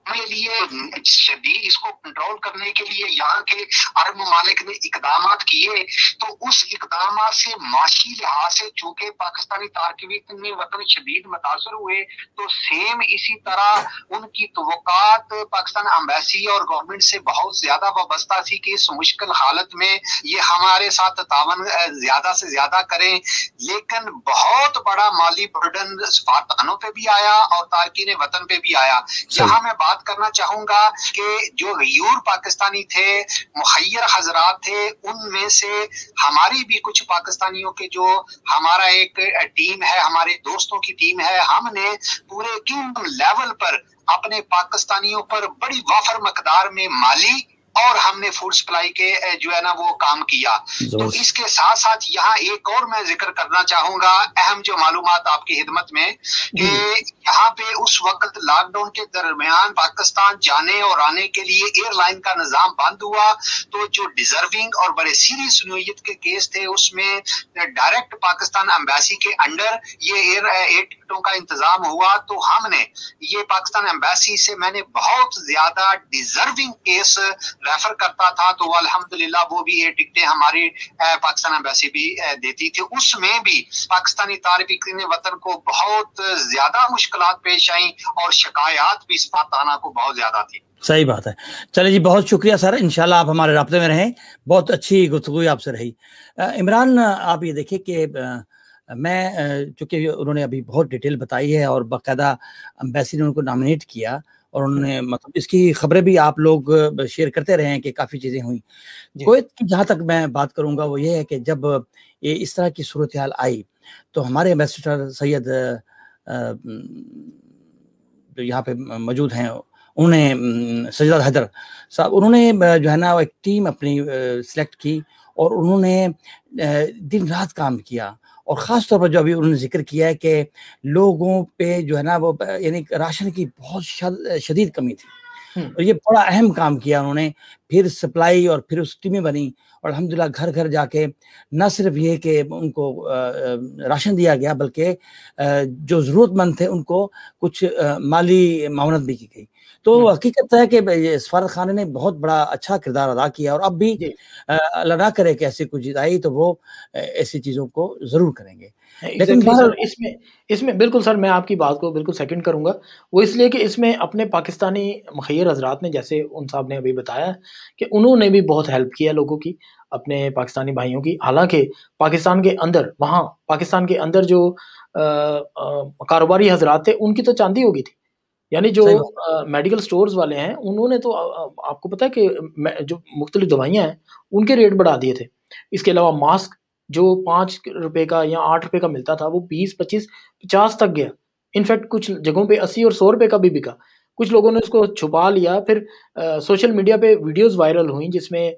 لیے شدید اس کو کنٹرول کرنے کے لیے یہاں کے عرب ممالک نے اقدامات کیے، تو اس اقدامات سے معاشی لحاظ سے چونکہ پاکستانی تارکین وطن شدید متاثر ہوئے، تو سیم اسی طرح ان کی توقعات پاکستان امبیسی اور گورنمنٹ سے بہت زیادہ وابستہ تھی کہ اس مشکل حالت میں یہ ہمارے ساتھ تعاون زیادہ سے زیادہ کریں. لیکن بہت بڑا مالی برڈن سفارتخانوں پہ بھی آیا اور تارکین وطن پہ بھی آیا. یہاں میں بات کرنا چاہوں گا کہ جو غیور پاکستانی تھے، مخیر حضرات تھے، ان میں سے ہماری بھی کچھ پاکستانیوں کے جو ہمارا ایک ٹیم ہے، ہمارے دوستوں کی ٹیم ہے، ہم نے پورے کنگڈم لیول پر اپنے پاکستانیوں پر بڑی وافر مقدار میں مالی اور ہم نے فوڈ سپلائی کے جو ہے نا وہ کام کیا. تو اس کے ساتھ ساتھ یہاں ایک اور میں ذکر کرنا چاہوں گا اہم جو معلومات آپ کی خدمت میں، کہ یہاں پہ اس وقت لاک ڈاؤن کے درمیان پاکستان جانے اور آنے کے لیے ایئر لائن کا نظام بند ہوا. تو جو ڈیزرونگ اور بڑے سیریس نوعیت کے کیس تھے اس میں ڈائریکٹ پاکستان امبیسی کے انڈر یہ ایئر ٹکٹوں کا انتظام ہوا. تو ہم نے یہ پاکستان امبیسی سے میں نے بہت زیادہ ڈیزرونگ کیس ریفر کرتا تھا، تو الحمدللہ وہ بھی یہ ٹکٹیں ہماری پاکستان امبیسی بھی دیتی تھی. اس میں بھی پاکستانی تارکین وطن کو بہت زیادہ مشکلات پیش آئیں اور شکایات بھی سفارتخانہ کو بہت زیادہ تھی. صحیح بات ہے. چلے جی بہت شکریہ سر، انشاءاللہ آپ ہمارے رابطے میں رہیں. بہت اچھی گفتگو آپ سے رہی. عمران آپ یہ دیکھیں کہ میں چونکہ انہوں نے ابھی بہت ڈیٹیل بتائی ہے اور باقاعدہ امبیسی نے ان کو نامنیٹ کیا اور انہوں نے مطلب اس کی خبریں بھی آپ لوگ شیئر کرتے رہے ہیں کہ کافی چیزیں ہوئیں. کویت کی جہاں تک میں بات کروں گا وہ یہ ہے کہ جب یہ اس طرح کی صورتحال آئی تو ہمارے ایمبیسڈر سید جو یہاں پہ موجود ہیں انہوں نے سجاد حیدر صاحب انہوں نے جو ہے نا ایک ٹیم اپنی سلیکٹ کی اور انہوں نے دن رات کام کیا، اور خاص طور پر جو ابھی انہوں نے ذکر کیا ہے کہ لوگوں پہ جو ہے نا وہ یعنی راشن کی بہت شدید کمی تھی، اور یہ بڑا اہم کام کیا انہوں نے. پھر سپلائی اور پھر اس ٹیمیں بنی، اور الحمدللہ گھر گھر جا کے نہ صرف یہ کہ ان کو راشن دیا گیا بلکہ جو ضرورت مند تھے ان کو کچھ مالی معاونت بھی کی گئی. تو حقیقت ہے کہ سفارت خانے نے بہت بڑا اچھا کردار ادا کیا، اور اب بھی اللہ نہ کرے کہ ایسی کچھ چیز آئی تو وہ ایسی چیزوں کو ضرور کریں گے. لیکن سر اس میں بالکل سر میں آپ کی بات کو بالکل سیکنڈ کروں گا، وہ اس لیے کہ اس میں اپنے پاکستانی مخیر حضرات نے، جیسے ان صاحب نے ابھی بتایا کہ انہوں نے بھی بہت ہیلپ کیا لوگوں کی، اپنے پاکستانی بھائیوں کی. حالانکہ پاکستان کے اندر، وہاں پاکستان کے اندر جو کاروباری حضرات تھے ان کی تو چاندی ہو گئی تھی. یعنی جو میڈیکل سٹورز والے ہیں انہوں نے تو آپ کو پتا ہے کہ جو مختلف دوائیاں ہیں ان کے ریٹ بڑھا دیے تھے. اس کے علاوہ ماسک جو 5 روپے کا یا 8 روپے کا ملتا تھا وہ 20 25 50 تک گیا. انفیکٹ کچھ جگہوں پہ 80 اور 100 روپے کا بھی بکا. کچھ لوگوں نے اس کو چھپا لیا. پھر سوشل میڈیا پہ ویڈیوز وائرل ہوئیں جس میں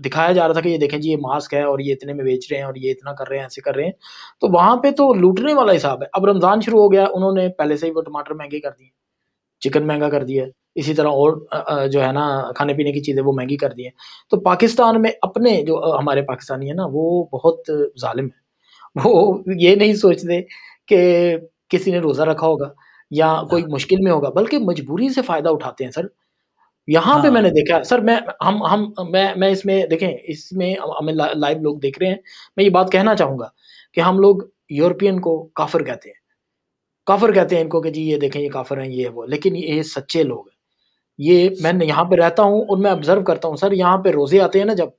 دکھایا جا رہا تھا کہ یہ دیکھیں جی یہ ماسک ہے اور یہ اتنے میں بیچ رہے ہیں اور یہ اتنا کر رہے ہیں، ایسے کر رہے ہیں. تو وہاں پہ تو لوٹنے والا حساب ہے. اب رمضان شروع ہو گیا، انہوں نے پہلے سے ہی وہ ٹماٹر مہنگے کر دیے، چکن مہنگا کر دیا، اسی طرح اور جو ہے نا کھانے پینے کی چیزیں وہ مہنگی کر دی ہیں. تو پاکستان میں اپنے جو ہمارے پاکستانی ہیں نا وہ بہت ظالم ہیں. وہ یہ نہیں سوچتے کہ کسی نے روزہ رکھا ہوگا یا کوئی مشکل میں ہوگا، بلکہ مجبوری سے فائدہ اٹھاتے ہیں. سر یہاں پہ میں نے دیکھا سر، میں اس میں دیکھیں، اس میں ہمیں لائیو لوگ دیکھ رہے ہیں، میں یہ بات کہنا چاہوں گا کہ ہم لوگ یورپین کو کافر کہتے ہیں، کافر کہتے ہیں ان کو کہ جی یہ دیکھیں یہ کافر ہیں، یہ وہ، لیکن یہ سچے لوگ ہیں. یہ میں یہاں پہ رہتا ہوں اور میں آبزرو کرتا ہوں سر، یہاں پہ روزے آتے ہیں نا جب،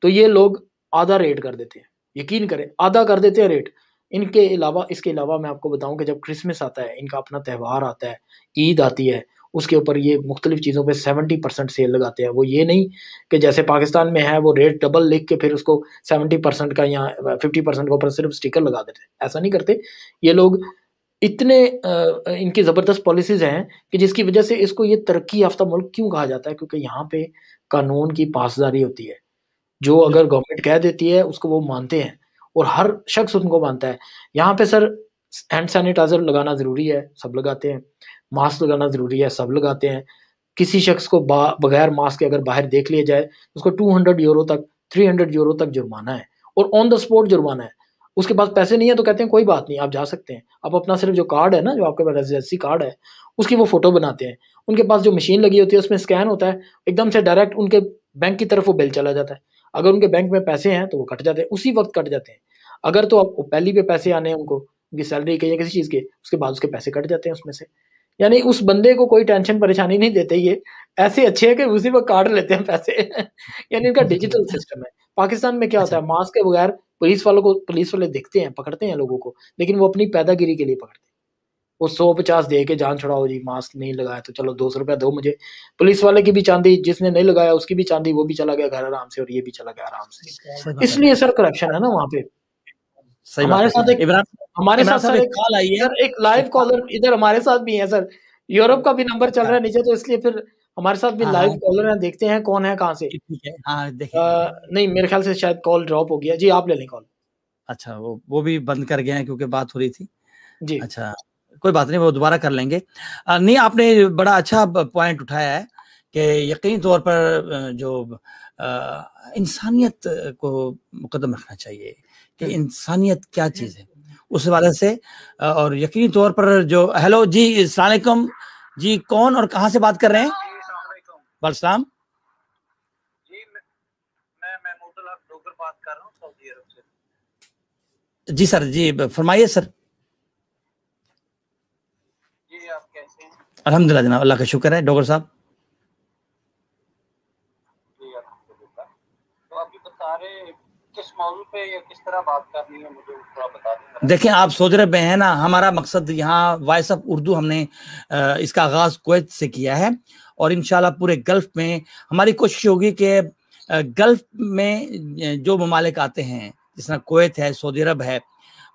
تو یہ لوگ آدھا ریٹ کر دیتے ہیں. یقین کریں آدھا کر دیتے ہیں ریٹ. ان کے علاوہ، اس کے علاوہ میں آپ کو بتاؤں کہ جب کرسمس آتا ہے، ان کا اپنا تہوار آتا ہے، عید آتی ہے، اس کے اوپر یہ مختلف چیزوں پہ 70% سیل لگاتے ہیں. وہ یہ نہیں کہ جیسے پاکستان میں ہے وہ ریٹ ڈبل لکھ کے پھر اس کو 70% کا یا 50% کے اوپر صرف اسٹیکر لگا دیتے ہیں. ایسا نہیں کرتے یہ لوگ. اتنے ان کی زبردست پالیسیز ہیں کہ جس کی وجہ سے اس کو یہ ترقی یافتہ ملک کیوں کہا جاتا ہے، کیونکہ یہاں پہ قانون کی پاسداری ہوتی ہے. جو اگر گورنمنٹ کہہ دیتی ہے اس کو وہ مانتے ہیں، اور ہر شخص ان کو مانتا ہے. یہاں پہ سر ہینڈ سینیٹائزر لگانا ضروری ہے، سب لگاتے ہیں. ماسک لگانا ضروری ہے، سب لگاتے ہیں. کسی شخص کو بغیر ماسک کے اگر باہر دیکھ لیا جائے اس کو 200 یورو تک 300 یورو تک جرمانہ ہے، اور آن دا اسپاٹ جرمانہ ہے. اس کے پاس پیسے نہیں ہیں تو کہتے ہیں کوئی بات نہیں آپ جا سکتے ہیں. آپ اپنا صرف جو کارڈ ہے نا، جو آپ کے پاس ریزیڈنسی کارڈ ہے، اس کی وہ فوٹو بناتے ہیں. ان کے پاس جو مشین لگی ہوتی ہے اس میں اسکین ہوتا ہے، ایک دم سے ڈائریکٹ ان کے بینک کی طرف وہ بل چلا جاتا ہے. اگر ان کے بینک میں پیسے ہیں تو وہ کٹ جاتے ہیں، اسی وقت کٹ جاتے ہیں. اگر تو آپ پہلی پہ پیسے آنے ہیں ان کو، ان کی سیلری کے یا کسی چیز کے، اس کے بعد اس کے پیسے کٹ جاتے ہیں اس میں سے. یعنی اس بندے کو کوئی ٹینشن پریشانی نہیں دیتے. یہ ایسے اچھے ہیں کہ اسی وقت کاٹ لیتے ہیں پیسے. یعنی ان کا ڈیجیٹل سسٹم ہے. پاکستان میں کیا ہوتا ہے، ماسک کے بغیر پولیس والے دیکھتے ہیں، پکڑتے ہیں لوگوں کو، لیکن وہ اپنی پیدا گیری کے لیے پکڑتے ہیں. وہ 150 دے کے جان چھڑاؤ جی، ماسک نہیں لگایا تو چلو 200 روپیہ دو مجھے. پولیس والے کی بھی چاندی، جس نے نہیں لگایا اس کی بھی چاندی، وہ بھی چلا گیا گھر آرام سے اور یہ بھی چلا گیا آرام سے. اس لیے سر کرپشن ہے نا وہاں پہ. ہمارے ساتھ ایک لائیو کالر ادھر ہمارے ساتھ بھی ہے سر. یورپ کا بھی نمبر چل رہا ہے نیچے، تو اس لیے پھر ہمارے ساتھ بھی لائیو کالر ہیں. دیکھتے ہیں کون ہے، کہاں سے. نہیں میرے خیال سے شاید کال ڈراپ ہو گیا. جی آپ لے لیں کال. اچھا وہ بھی بند کر گئے ہیں کیونکہ بات ہو رہی تھی. جی اچھا کوئی بات نہیں، وہ دوبارہ کر لیں گے. نہیں آپ نے بڑا اچھا پوائنٹ اٹھایا ہے کہ یقینی طور پر جو انسانیت کو مقدم رکھنا چاہیے کہ انسانیت کیا چیز ہے اس حوالے سے. اور یقینی طور پر جو ہیلو جی السلام علیکم جی، کون اور کہاں سے بات کر رہے ہیں؟ وعلیکم السلام. جی میں محمود الحق ڈوگر بات کر رہا ہوں سعودی عرب سے. جی سر، جی فرمائیے سر. جی آپ کیسے ہیں؟ الحمدللہ جناب، اللہ کا شکر ہے. ڈوگر صاحب جی الحمدللہ. تو آپ بتا رہے کس موضوع پہ یا کس طرح بات کرنی ہے، مجھے تھوڑا بتا دیں. دیکھیں آپ سعودی عرب میں ہیں نا، ہمارا مقصد یہاں وائس آف اردو ہم نے اس کا آغاز کویت سے کیا ہے، اور انشاءاللہ پورے گلف میں ہماری کوشش ہوگی کہ گلف میں جو ممالک آتے ہیں جس طرح کویت ہے، سعودی عرب ہے،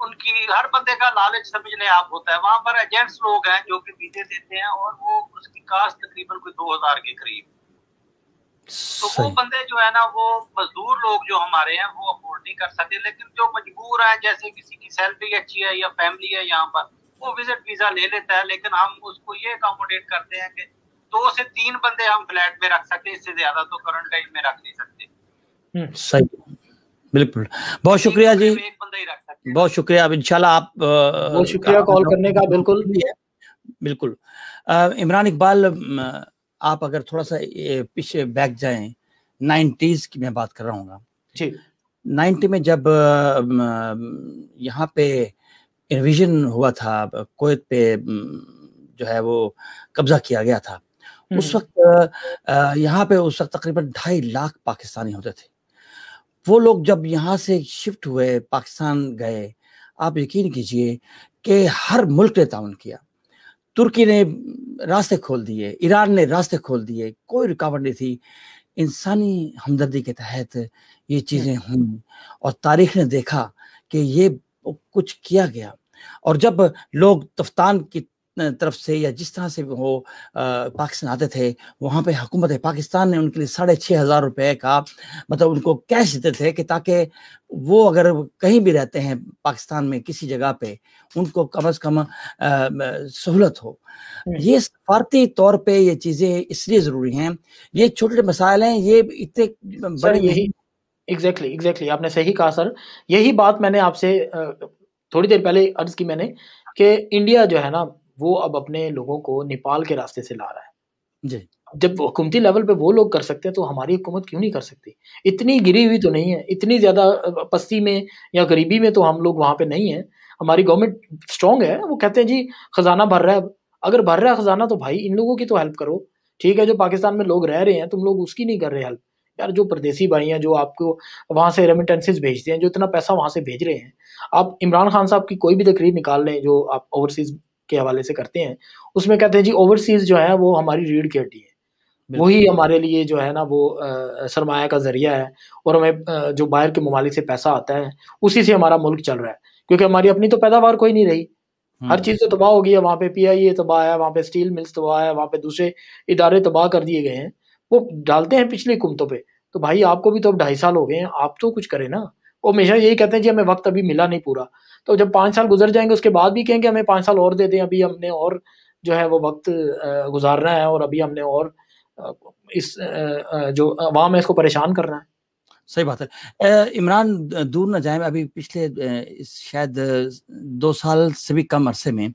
ان کی ہر بندے کا لالچ سمجھنے آپ ہوتا ہے. وہاں پر ایجنٹس لوگ ہیں جو کہ ویزے دیتے ہیں اور وہ اس کی کاسٹ تقریباً کوئی 2000 کے قریب. تو وہ بندے جو ہے نا وہ مزدور لوگ جو ہمارے ہیں وہ افورڈ نہیں کر سکتے, لیکن جو مجبور ہیں جیسے کسی کی سیلری اچھی ہے یا فیملی ہے یہاں پر, وہ وزٹ ویزا لے لیتا ہے. لیکن ہم اس کو یہ اکاموڈیٹ کرتے ہیں کہ 2 سے 3 بندے ہم فلیٹ میں رکھ سکتے, اس سے زیادہ تو کرنٹ ٹائم میں رکھ نہیں سکتے. صحیح, بالکل. بہت شکریہ جی, بہت شکریہ. اب انشاءاللہ آپ بہت شکریہ کال کرنے کا. بالکل بالکل. عمران اقبال, آپ اگر تھوڑا سا پیچھے بیک جائیں, 90s کی میں بات کر رہا ہوں گا جی. 90 میں جب یہاں پہ انویژن ہوا تھا, کویت پہ جو ہے وہ قبضہ کیا گیا تھا, اس وقت یہاں پہ اس وقت تقریباً 2.5 لاکھ پاکستانی ہوتے تھے. وہ لوگ جب یہاں سے شفٹ ہوئے, پاکستان گئے, آپ یقین کیجئے کہ ہر ملک نے تعاون کیا. ترکی نے راستے کھول دیے, ایران نے راستے کھول دیے, کوئی رکاوٹ نہیں تھی. انسانی ہمدردی کے تحت یہ چیزیں ہوئیں اور تاریخ نے دیکھا کہ یہ کچھ کیا گیا. اور جب لوگ تفتان کی طرف سے یا جس طرح سے وہ پاکستان آتے تھے, وہاں پہ حکومت پاکستان نے ان کے لیے 6,500 روپے کا مطلب ان کو کیش دیتے تھے کہ تاکہ وہ اگر کہیں بھی رہتے ہیں پاکستان میں کسی جگہ پہ, ان کو کم از کم سہولت ہو. یہ سفارتی طور پہ یہ چیزیں اس لیے ضروری ہیں, یہ چھوٹے مسائل ہیں, یہ اتنے بڑے. یہی ایگزیکٹلی آپ نے صحیح کہا سر. یہی بات میں نے آپ سے تھوڑی دیر پہلے عرض کی میں نے کہ انڈیا جو ہے نا وہ اب اپنے لوگوں کو نیپال کے راستے سے لا رہا ہے. جی, جب حکومتی لیول پہ وہ لوگ کر سکتے ہیں تو ہماری حکومت کیوں نہیں کر سکتی؟ اتنی گری ہوئی تو نہیں ہے, اتنی زیادہ پستی میں یا غریبی میں تو ہم لوگ وہاں پہ نہیں ہیں. ہماری گورنمنٹ اسٹرانگ ہے. وہ کہتے ہیں جی خزانہ بھر رہا ہے, اگر بھر رہا ہے خزانہ تو بھائی ان لوگوں کی تو ہیلپ کرو. ٹھیک ہے, جو پاکستان میں لوگ رہ رہے ہیں تم لوگ اس کی نہیں کر رہے ہیلپ. یار جو پردیسی بھائی ہیں جو آپ کو وہاں سے ریمیٹنسز بھیجتے ہیں, جو اتنا پیسہ وہاں سے بھیج رہے ہیں, آپ عمران خان صاحب کی کوئی بھی تقریر نکال لیں جو آپ اوورسیز کے حوالے سے کرتے ہیں, اس میں کہتے ہیں جی اوورسیز جو ہے وہ ہماری ریڑھ کی ہڈی ہے, وہی ہمارے لیے جو ہے نا وہ سرمایہ کا ذریعہ ہے, اور ہمیں جو باہر کے ممالک سے پیسہ آتا ہے اسی سے ہمارا ملک چل رہا ہے, کیونکہ ہماری اپنی تو پیداوار کوئی نہیں رہی. ہر چیز تو تباہ ہو گئی ہے. وہاں پہ PIA تباہ ہے, وہاں پہ اسٹیل ملز تباہ ہے, وہاں پہ دوسرے ادارے تباہ کر دیے گئے ہیں. وہ ڈالتے ہیں پچھلی حکومتوں پہ. تو بھائی آپ کو بھی تو اب 2.5 سال ہو گئے ہیں, آپ تو کچھ کریں نا. وہ ہمیشہ یہی کہتے ہیں جی ہمیں وقت ابھی ملا نہیں پورا. تو جب 5 سال گزر جائیں گے اس کے بعد بھی کہیں گے ہمیں 5 سال اور دے دیں, ابھی ہم نے اور جو ہے وہ وقت گزارنا ہے, اور ابھی ہم نے اور اس جو عوام ہے اس کو پریشان کرنا ہے. صحیح بات ہے. عمران دور نہ جائیں, ابھی پچھلے شاید 2 سال سے بھی کم عرصے میں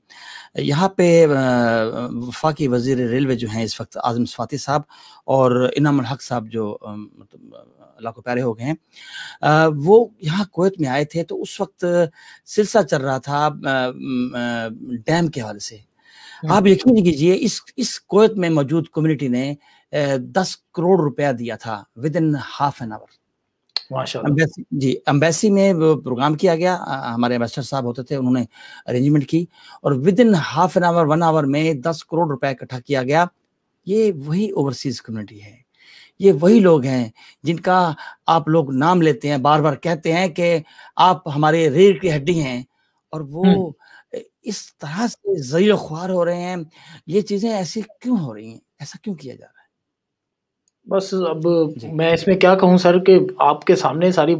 یہاں پہ وفاقی وزیر ریلوے جو ہیں اس وقت اعظم صفاتی صاحب, اور انعام الحق صاحب جو اللہ کو پیارے ہو گئے ہیں, وہ یہاں کویت میں آئے تھے. تو اس وقت سلسلہ چل رہا تھا ڈیم کے حوالے سے. آپ یقین کیجئے اس کویت میں موجود کمیونٹی نے 10 کروڑ روپیہ دیا تھا ودن ہاف این آور. جی, امبیسی میں وہ پروگرام کیا گیا, ہمارے ایمبیسڈر صاحب ہوتے تھے, انہوں نے ارینجمنٹ کی, اور ودن ہاف این آور 1 آور میں 10 کروڑ روپے اکٹھا کیا گیا. یہ وہی اوورسیز کمیونٹی ہے, یہ وہی لوگ ہیں جن کا آپ لوگ نام لیتے ہیں, بار بار کہتے ہیں کہ آپ ہمارے ریڑھ کی ہڈی ہیں, اور وہ اس طرح سے ذلیل و خوار ہو رہے ہیں. یہ چیزیں ایسی کیوں ہو رہی ہیں, ایسا کیوں کیا جا رہا ہے؟ بس اب میں اس میں کیا کہوں سر کہ آپ کے سامنے ساری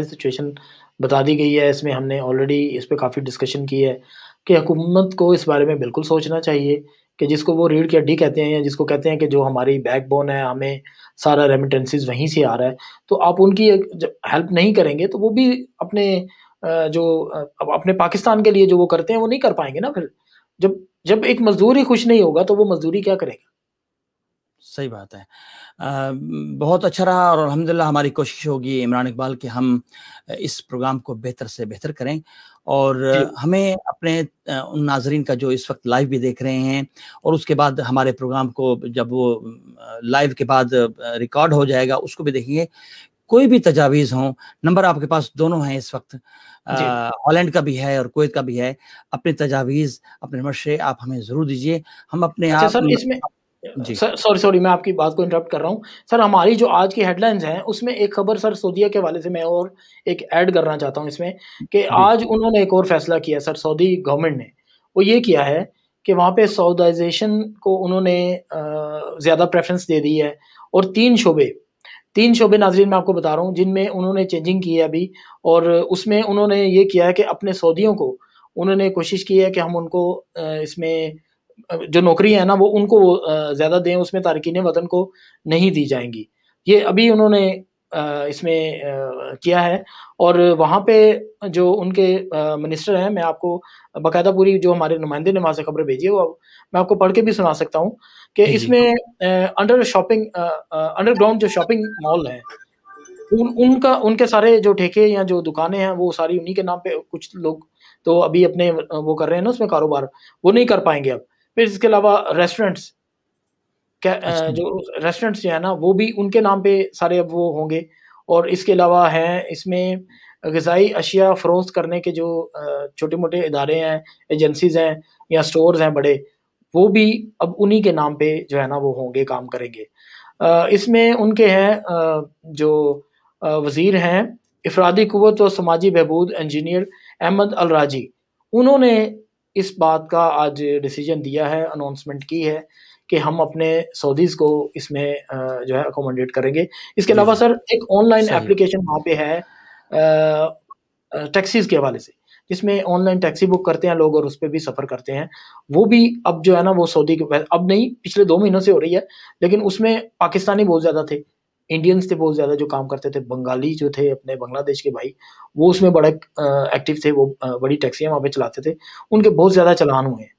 سچویشن بتا دی گئی ہے. اس میں ہم نے آلریڈی اس پہ کافی ڈسکشن کی ہے کہ حکومت کو اس بارے میں بالکل سوچنا چاہیے کہ جس کو وہ ریڑھ کی ہڈی کہتے ہیں, یا جس کو کہتے ہیں کہ جو ہماری بیک بون ہے, ہمیں سارا ریمیٹنسز وہیں سے آ رہا ہے, تو آپ ان کی ہیلپ نہیں کریں گے تو وہ بھی اپنے جو اپنے پاکستان کے لیے جو وہ کرتے ہیں وہ نہیں کر پائیں گے نا. پھر جب ایک مزدور ہی خوش نہیں ہوگا تو وہ مزدوری کیا کرے گا؟ صحیح بات ہے. بہت اچھا رہا, اور الحمدللہ ہماری کوشش ہوگی عمران اقبال کہ ہم اس پروگرام کو بہتر سے بہتر کریں, اور ہمیں اپنے ان ناظرین کا جو اس وقت لائیو بھی دیکھ رہے ہیں, اور اس کے بعد ہمارے پروگرام کو جب وہ لائیو کے بعد ریکارڈ ہو جائے گا اس کو بھی دیکھیں گے. کوئی بھی تجاویز ہوں, نمبر آپ کے پاس دونوں ہیں اس وقت, ہالینڈ کا بھی ہے اور کویت کا بھی ہے. اپنے تجاویز, اپنے مشورے آپ ہمیں ضرور دیجیے. ہم اپنے آپ سر اس میں سوری میں آپ کی بات کو انٹرپٹ کر رہا ہوں سر. ہماری جو آج کی ہیڈ لائنز ہیں اس میں ایک خبر سر سعودیہ کے حوالے سے میں اور ایک ایڈ کرنا چاہتا ہوں اس میں کہ آج انہوں نے ایک اور فیصلہ کیا سر سعودی گورنمنٹ نے. وہ یہ کیا ہے کہ وہاں پہ سعودائزیشن کو انہوں نے زیادہ پریفرنس دے دی ہے. اور تین شعبے ناظرین میں آپ کو بتا رہا ہوں جن میں انہوں نے چینجنگ کی ہے ابھی. اور اس میں انہوں نے یہ کیا ہے کہ اپنے سعودیوں کو انہوں نے کوشش کی ہے کہ ہم ان کو اس میں جو نوکری ہے نا وہ ان کو زیادہ دیں, اس میں تارکین وطن کو نہیں دی جائیں گی. یہ ابھی انہوں نے اس میں کیا ہے. اور وہاں پہ جو ان کے منسٹر ہیں, میں آپ کو باقاعدہ پوری جو ہمارے نمائندے نے وہاں سے خبریں بھیجی ہے وہ میں آپ کو پڑھ کے بھی سنا سکتا ہوں کہ اس میں انڈر گراؤنڈ جو شاپنگ مال ہیں ان کے سارے جو ٹھیکے یا جو دکانیں ہیں وہ ساری انہی کے نام پہ. کچھ لوگ تو ابھی اپنے وہ کر رہے ہیں نا اس میں کاروبار, وہ نہیں کر پائیں گے اب. پھر اس کے علاوہ ریسٹورینٹس جو ہے نا وہ بھی ان کے نام پہ سارے اب وہ ہوں گے. اور اس کے علاوہ ہیں اس میں غذائی اشیاء فروخت کرنے کے جو چھوٹے موٹے ادارے ہیں, ایجنسیز ہیں یا سٹورز ہیں بڑے, وہ بھی اب انہی کے نام پہ جو ہے نا وہ ہوں گے, کام کریں گے. اس میں ان کے ہیں جو وزیر ہیں افرادی قوت و سماجی بہبود انجینئر احمد الراجی, انہوں نے اس بات کا آج ڈیسیجن دیا ہے, اناؤنسمنٹ کی ہے کہ ہم اپنے سعودیز کو اس میں جو ہے اکوموڈیٹ کریں گے. اس کے علاوہ سر ایک آن لائن اپلیکیشن وہاں پہ ہے ٹیکسیز کے حوالے سے, جس میں آن لائن ٹیکسی بک کرتے ہیں لوگ اور اس پہ بھی سفر کرتے ہیں. وہ بھی اب جو ہے نا وہ سعودی کے اب نہیں پچھلے 2 مہینوں سے ہو رہی ہے, لیکن اس میں پاکستانی بہت زیادہ تھے, انڈینز تھے بہت زیادہ جو کام کرتے تھے, بنگالی جو تھے اپنے بنگلہ دیش کے بھائی وہ اس میں بڑا ایکٹیو تھے, وہ بڑی ٹیکسیاں وہاں پہ چلاتے تھے. ان کے بہت زیادہ چلان ہوئے ہیں,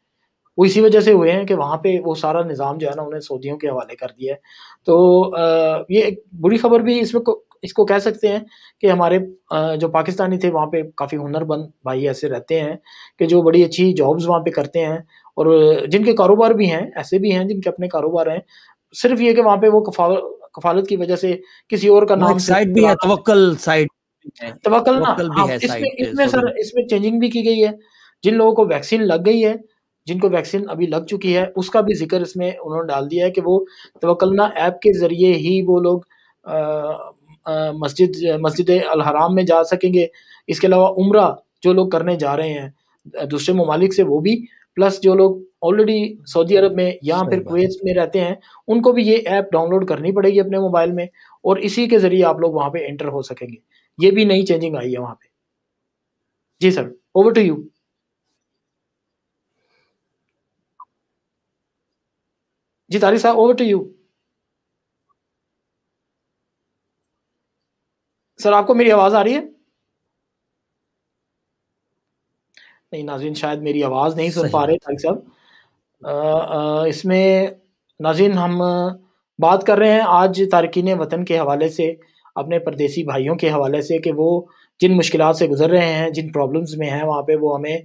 وہ اسی وجہ سے ہوئے ہیں کہ وہاں پہ وہ سارا نظام جو ہے نا انہیں سعودیوں کے حوالے کر دیا ہے. تو یہ ایک بری خبر بھی اس کو کہہ سکتے ہیں کہ ہمارے جو پاکستانی تھے وہاں پہ کافی ہنر بند بھائی ایسے رہتے ہیں کہ جو بڑی اچھی جابز وہاں پہ کرتے ہیں, اور جن کے کاروبار بھی ہیں, ایسے بھی ہیں جن کے اپنے کاروبار ہیں. صرف یہ کہ وہاں پہ وہ کفالت کی وجہ سے کسی اور کا نام سائٹ بھی ہے, توکل نا. اس میں چینجنگ بھی کی گئی ہے. جن لوگوں کو ویکسین لگ گئی ہے, جن کو ویکسین ابھی لگ چکی ہے, اس کا بھی ذکر اس میں انہوں نے ڈال دیا ہے کہ وہ توکلنا ایپ کے ذریعے ہی وہ لوگ مسجد الحرام میں جا سکیں گے. اس کے علاوہ عمرہ جو لوگ کرنے جا رہے ہیں دوسرے ممالک سے وہ بھی, پلس جو لوگ آلریڈی سعودی عرب میں یا پھر کویت میں رہتے ہیں ان کو بھی یہ ایپ ڈاؤن لوڈ کرنی پڑے گی اپنے موبائل میں, اور اسی کے ذریعے آپ لوگ وہاں پہ انٹر ہو سکیں گے. یہ بھی نئی چینجنگ آئی ہے وہاں پہ. جی سر, اوور ٹو یو. جی طارق صاحب, اوور ٹو یو. سر آپ کو میری آواز آ رہی ہے؟ نہیں ناظرین شاید میری آواز نہیں سن پا رہے طارق صاحب. اس میں ناظرین ہم بات کر رہے ہیں آج تارکین وطن کے حوالے سے, اپنے پردیسی بھائیوں کے حوالے سے کہ وہ جن مشکلات سے گزر رہے ہیں, جن پرابلمز میں ہیں وہاں پہ, وہ ہمیں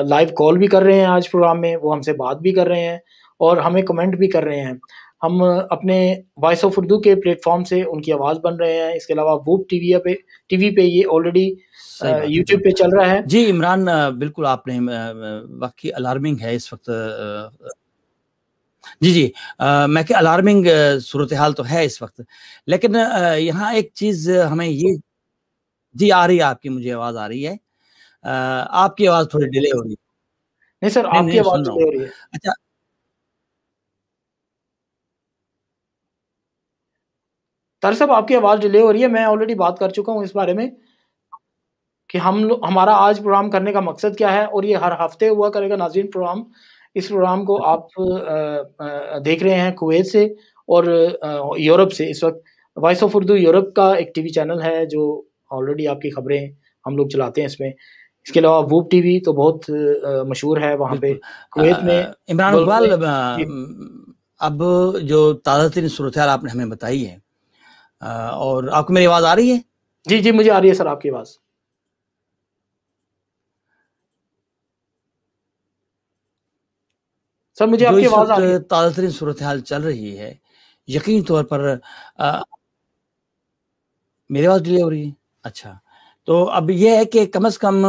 لائیو کال بھی کر رہے ہیں آج پروگرام میں, وہ ہم سے بات بھی کر رہے ہیں اور ہمیں کمنٹ بھی کر رہے ہیں. ہم اپنے وائس آف اردو کے پلیٹ فارم سے ان کی آواز بن رہے ہیں. اس کے علاوہ ووب ٹی وی پہ یہ آلریڈی یوٹیوب پہ چل رہا ہے. جی عمران, بالکل آپ نے واقعی الارمنگ ہے اس وقت. جی میں کہ الارمنگ صورتحال تو ہے اس وقت, لیکن یہاں ایک چیز ہمیں یہ, جی آ رہی ہے آپ کی, مجھے آواز آ رہی ہے, آپ کی آواز تھوڑی ڈیلے ہو رہی ہے. نہیں سر, آپ کی آواز ڈیلے ہو رہی ہے. اچھا طارق صاحب آپ کی آواز ڈیلے ہو رہی ہے. میں آلریڈی بات کر چکا ہوں اس بارے میں کہ ہمارا آج پروگرام کرنے کا مقصد کیا ہے, اور یہ ہر ہفتے ہوا کرے گا ناظرین پروگرام. اس پروگرام کو آپ دیکھ رہے ہیں کویت سے اور یورپ سے. اس وقت وائس آف اردو یورپ کا ایک ٹی وی چینل ہے جو آلریڈی آپ کی خبریں ہم لوگ چلاتے ہیں اس میں. اس کے علاوہ ووب ٹی وی تو بہت مشہور ہے وہاں پہ کویت میں. عمران اقبال, اب جو تازہ ترین صورتحال آپ نے ہمیں بتائی ہے, اور آپ کو میری آواز آ رہی ہے؟ جی مجھے آ رہی ہے سر آپ کی آواز. سر مجھے آپ کی آواز آ رہی ہے. تازہ ترین صورتحال چل رہی ہے, یقینی طور پر میری آواز ڈیلے ہو رہی ہے. اچھا, تو اب یہ ہے کہ کم از کم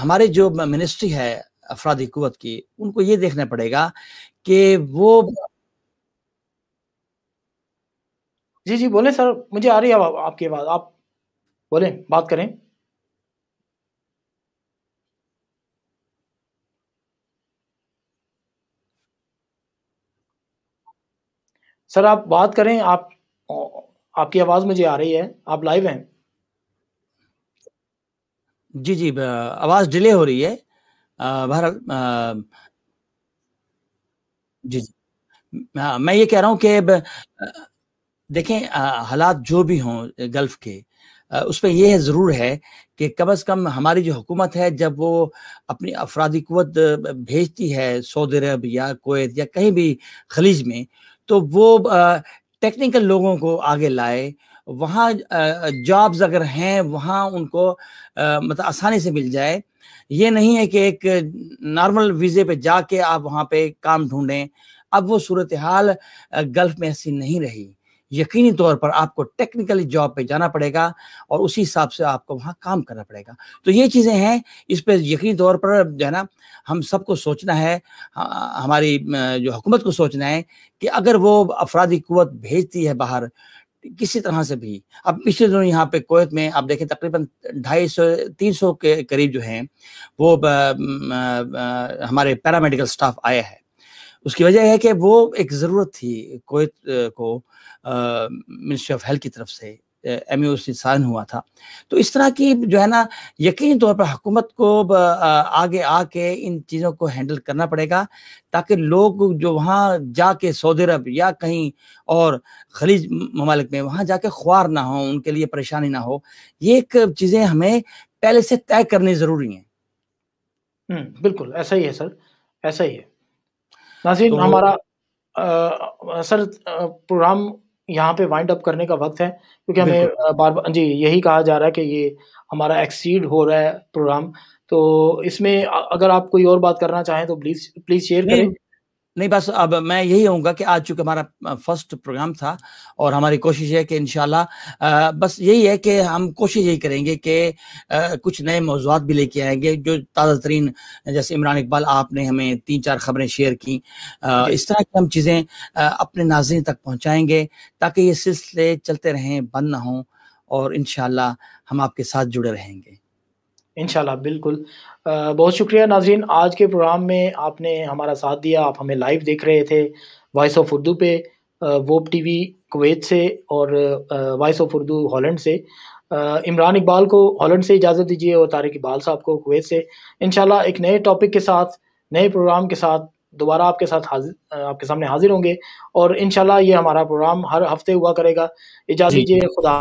ہمارے جو منسٹری ہے افرادی قوت کی, ان کو یہ دیکھنا پڑے گا کہ وہ جی بولیں سر، مجھے آ رہی ہے آپ کی آواز، آپ بولیں، بات کریں. سر آپ بات کریں، آپ کی آواز مجھے آ رہی ہے، آپ لائیو ہیں. جی آواز ڈیلے ہو رہی ہے. بہرحال جی میں یہ کہہ رہا ہوں کہ دیکھیں حالات جو بھی ہوں گلف کے، اس میں یہ ضرور ہے کہ کم از کم ہماری جو حکومت ہے جب وہ اپنی افرادی قوت بھیجتی ہے سعودی عرب یا کویت یا کہیں بھی خلیج میں، تو وہ ٹیکنیکل لوگوں کو آگے لائے. وہاں جابز اگر ہیں وہاں ان کو مطلب آسانی سے مل جائے. یہ نہیں ہے کہ ایک نارمل ویزے پہ جا کے آپ وہاں پہ کام ڈھونڈیں. اب وہ صورتحال گلف میں ایسی نہیں رہی. یقینی طور پر آپ کو ٹیکنیکلی جاب پہ جانا پڑے گا اور اسی حساب سے آپ کو وہاں کام کرنا پڑے گا. تو یہ چیزیں ہیں، اس پہ یقینی طور پر جو ہے نا ہم سب کو سوچنا ہے، ہماری جو حکومت کو سوچنا ہے کہ اگر وہ افرادی قوت بھیجتی ہے باہر کسی طرح سے بھی. اب پچھلے دنوں یہاں پہ کویت میں آپ دیکھیں تقریباً 250-300 کے قریب جو ہیں وہ ہمارے پیرامیڈیکل سٹاف آیا ہے. اس کی وجہ ہے کہ وہ ایک ضرورت تھی کویت کو منسٹری آف ہیلتھ کی طرف سے، ایم او سے سائن ہوا تھا. تو اس طرح کی جو ہے نا یقینی طور پر حکومت کو آگے آ کے ان چیزوں کو ہینڈل کرنا پڑے گا، تاکہ لوگ جو وہاں جا کے سعودی عرب یا کہیں اور خلیج ممالک میں وہاں جا کے خوار نہ ہوں، ان کے لیے پریشانی نہ ہو. یہ ایک چیزیں ہمیں پہلے سے طے کرنی ضروری ہیں. بالکل ایسا ہی ہے سر، ایسا ہی ہے. ناظرین، ہمارا سر پروگرام یہاں پہ وائنڈ اپ کرنے کا وقت ہے، کیونکہ ہمیں بار بار جی یہی کہا جا رہا ہے کہ یہ ہمارا ایکسیڈ ہو رہا ہے پروگرام. تو اس میں اگر آپ کوئی اور بات کرنا چاہیں تو پلیز شیئر کریں. نہیں بس اب میں یہی ہوں گا کہ آج چونکہ ہمارا فرسٹ پروگرام تھا اور ہماری کوشش ہے کہ انشاءاللہ بس یہی ہے کہ ہم کوشش یہی کریں گے کہ کچھ نئے موضوعات بھی لے کے آئیں گے جو تازہ ترین، جیسے عمران اقبال آپ نے ہمیں 3-4 خبریں شیئر کی، اس طرح کی ہم چیزیں اپنے ناظرین تک پہنچائیں گے تاکہ یہ سلسلے چلتے رہیں، بند نہ ہوں، اور انشاءاللہ ہم آپ کے ساتھ جڑے رہیں گے انشاءاللہ. بالکل. بہت شکریہ ناظرین، آج کے پروگرام میں آپ نے ہمارا ساتھ دیا. آپ ہمیں لائیو دیکھ رہے تھے وائس آف اردو پہ، ووب ٹی وی کویت سے اور وائس آف اردو ہالینڈ سے. عمران اقبال کو ہالینڈ سے اجازت دیجیے اور طارق اقبال صاحب کو کویت سے. انشاءاللہ ایک نئے ٹاپک کے ساتھ، نئے پروگرام کے ساتھ دوبارہ آپ کے سامنے حاضر ہوں گے، اور انشاءاللہ یہ ہمارا پروگرام ہر ہفتے ہوا کرے گا. اجازت دیجیے. خدا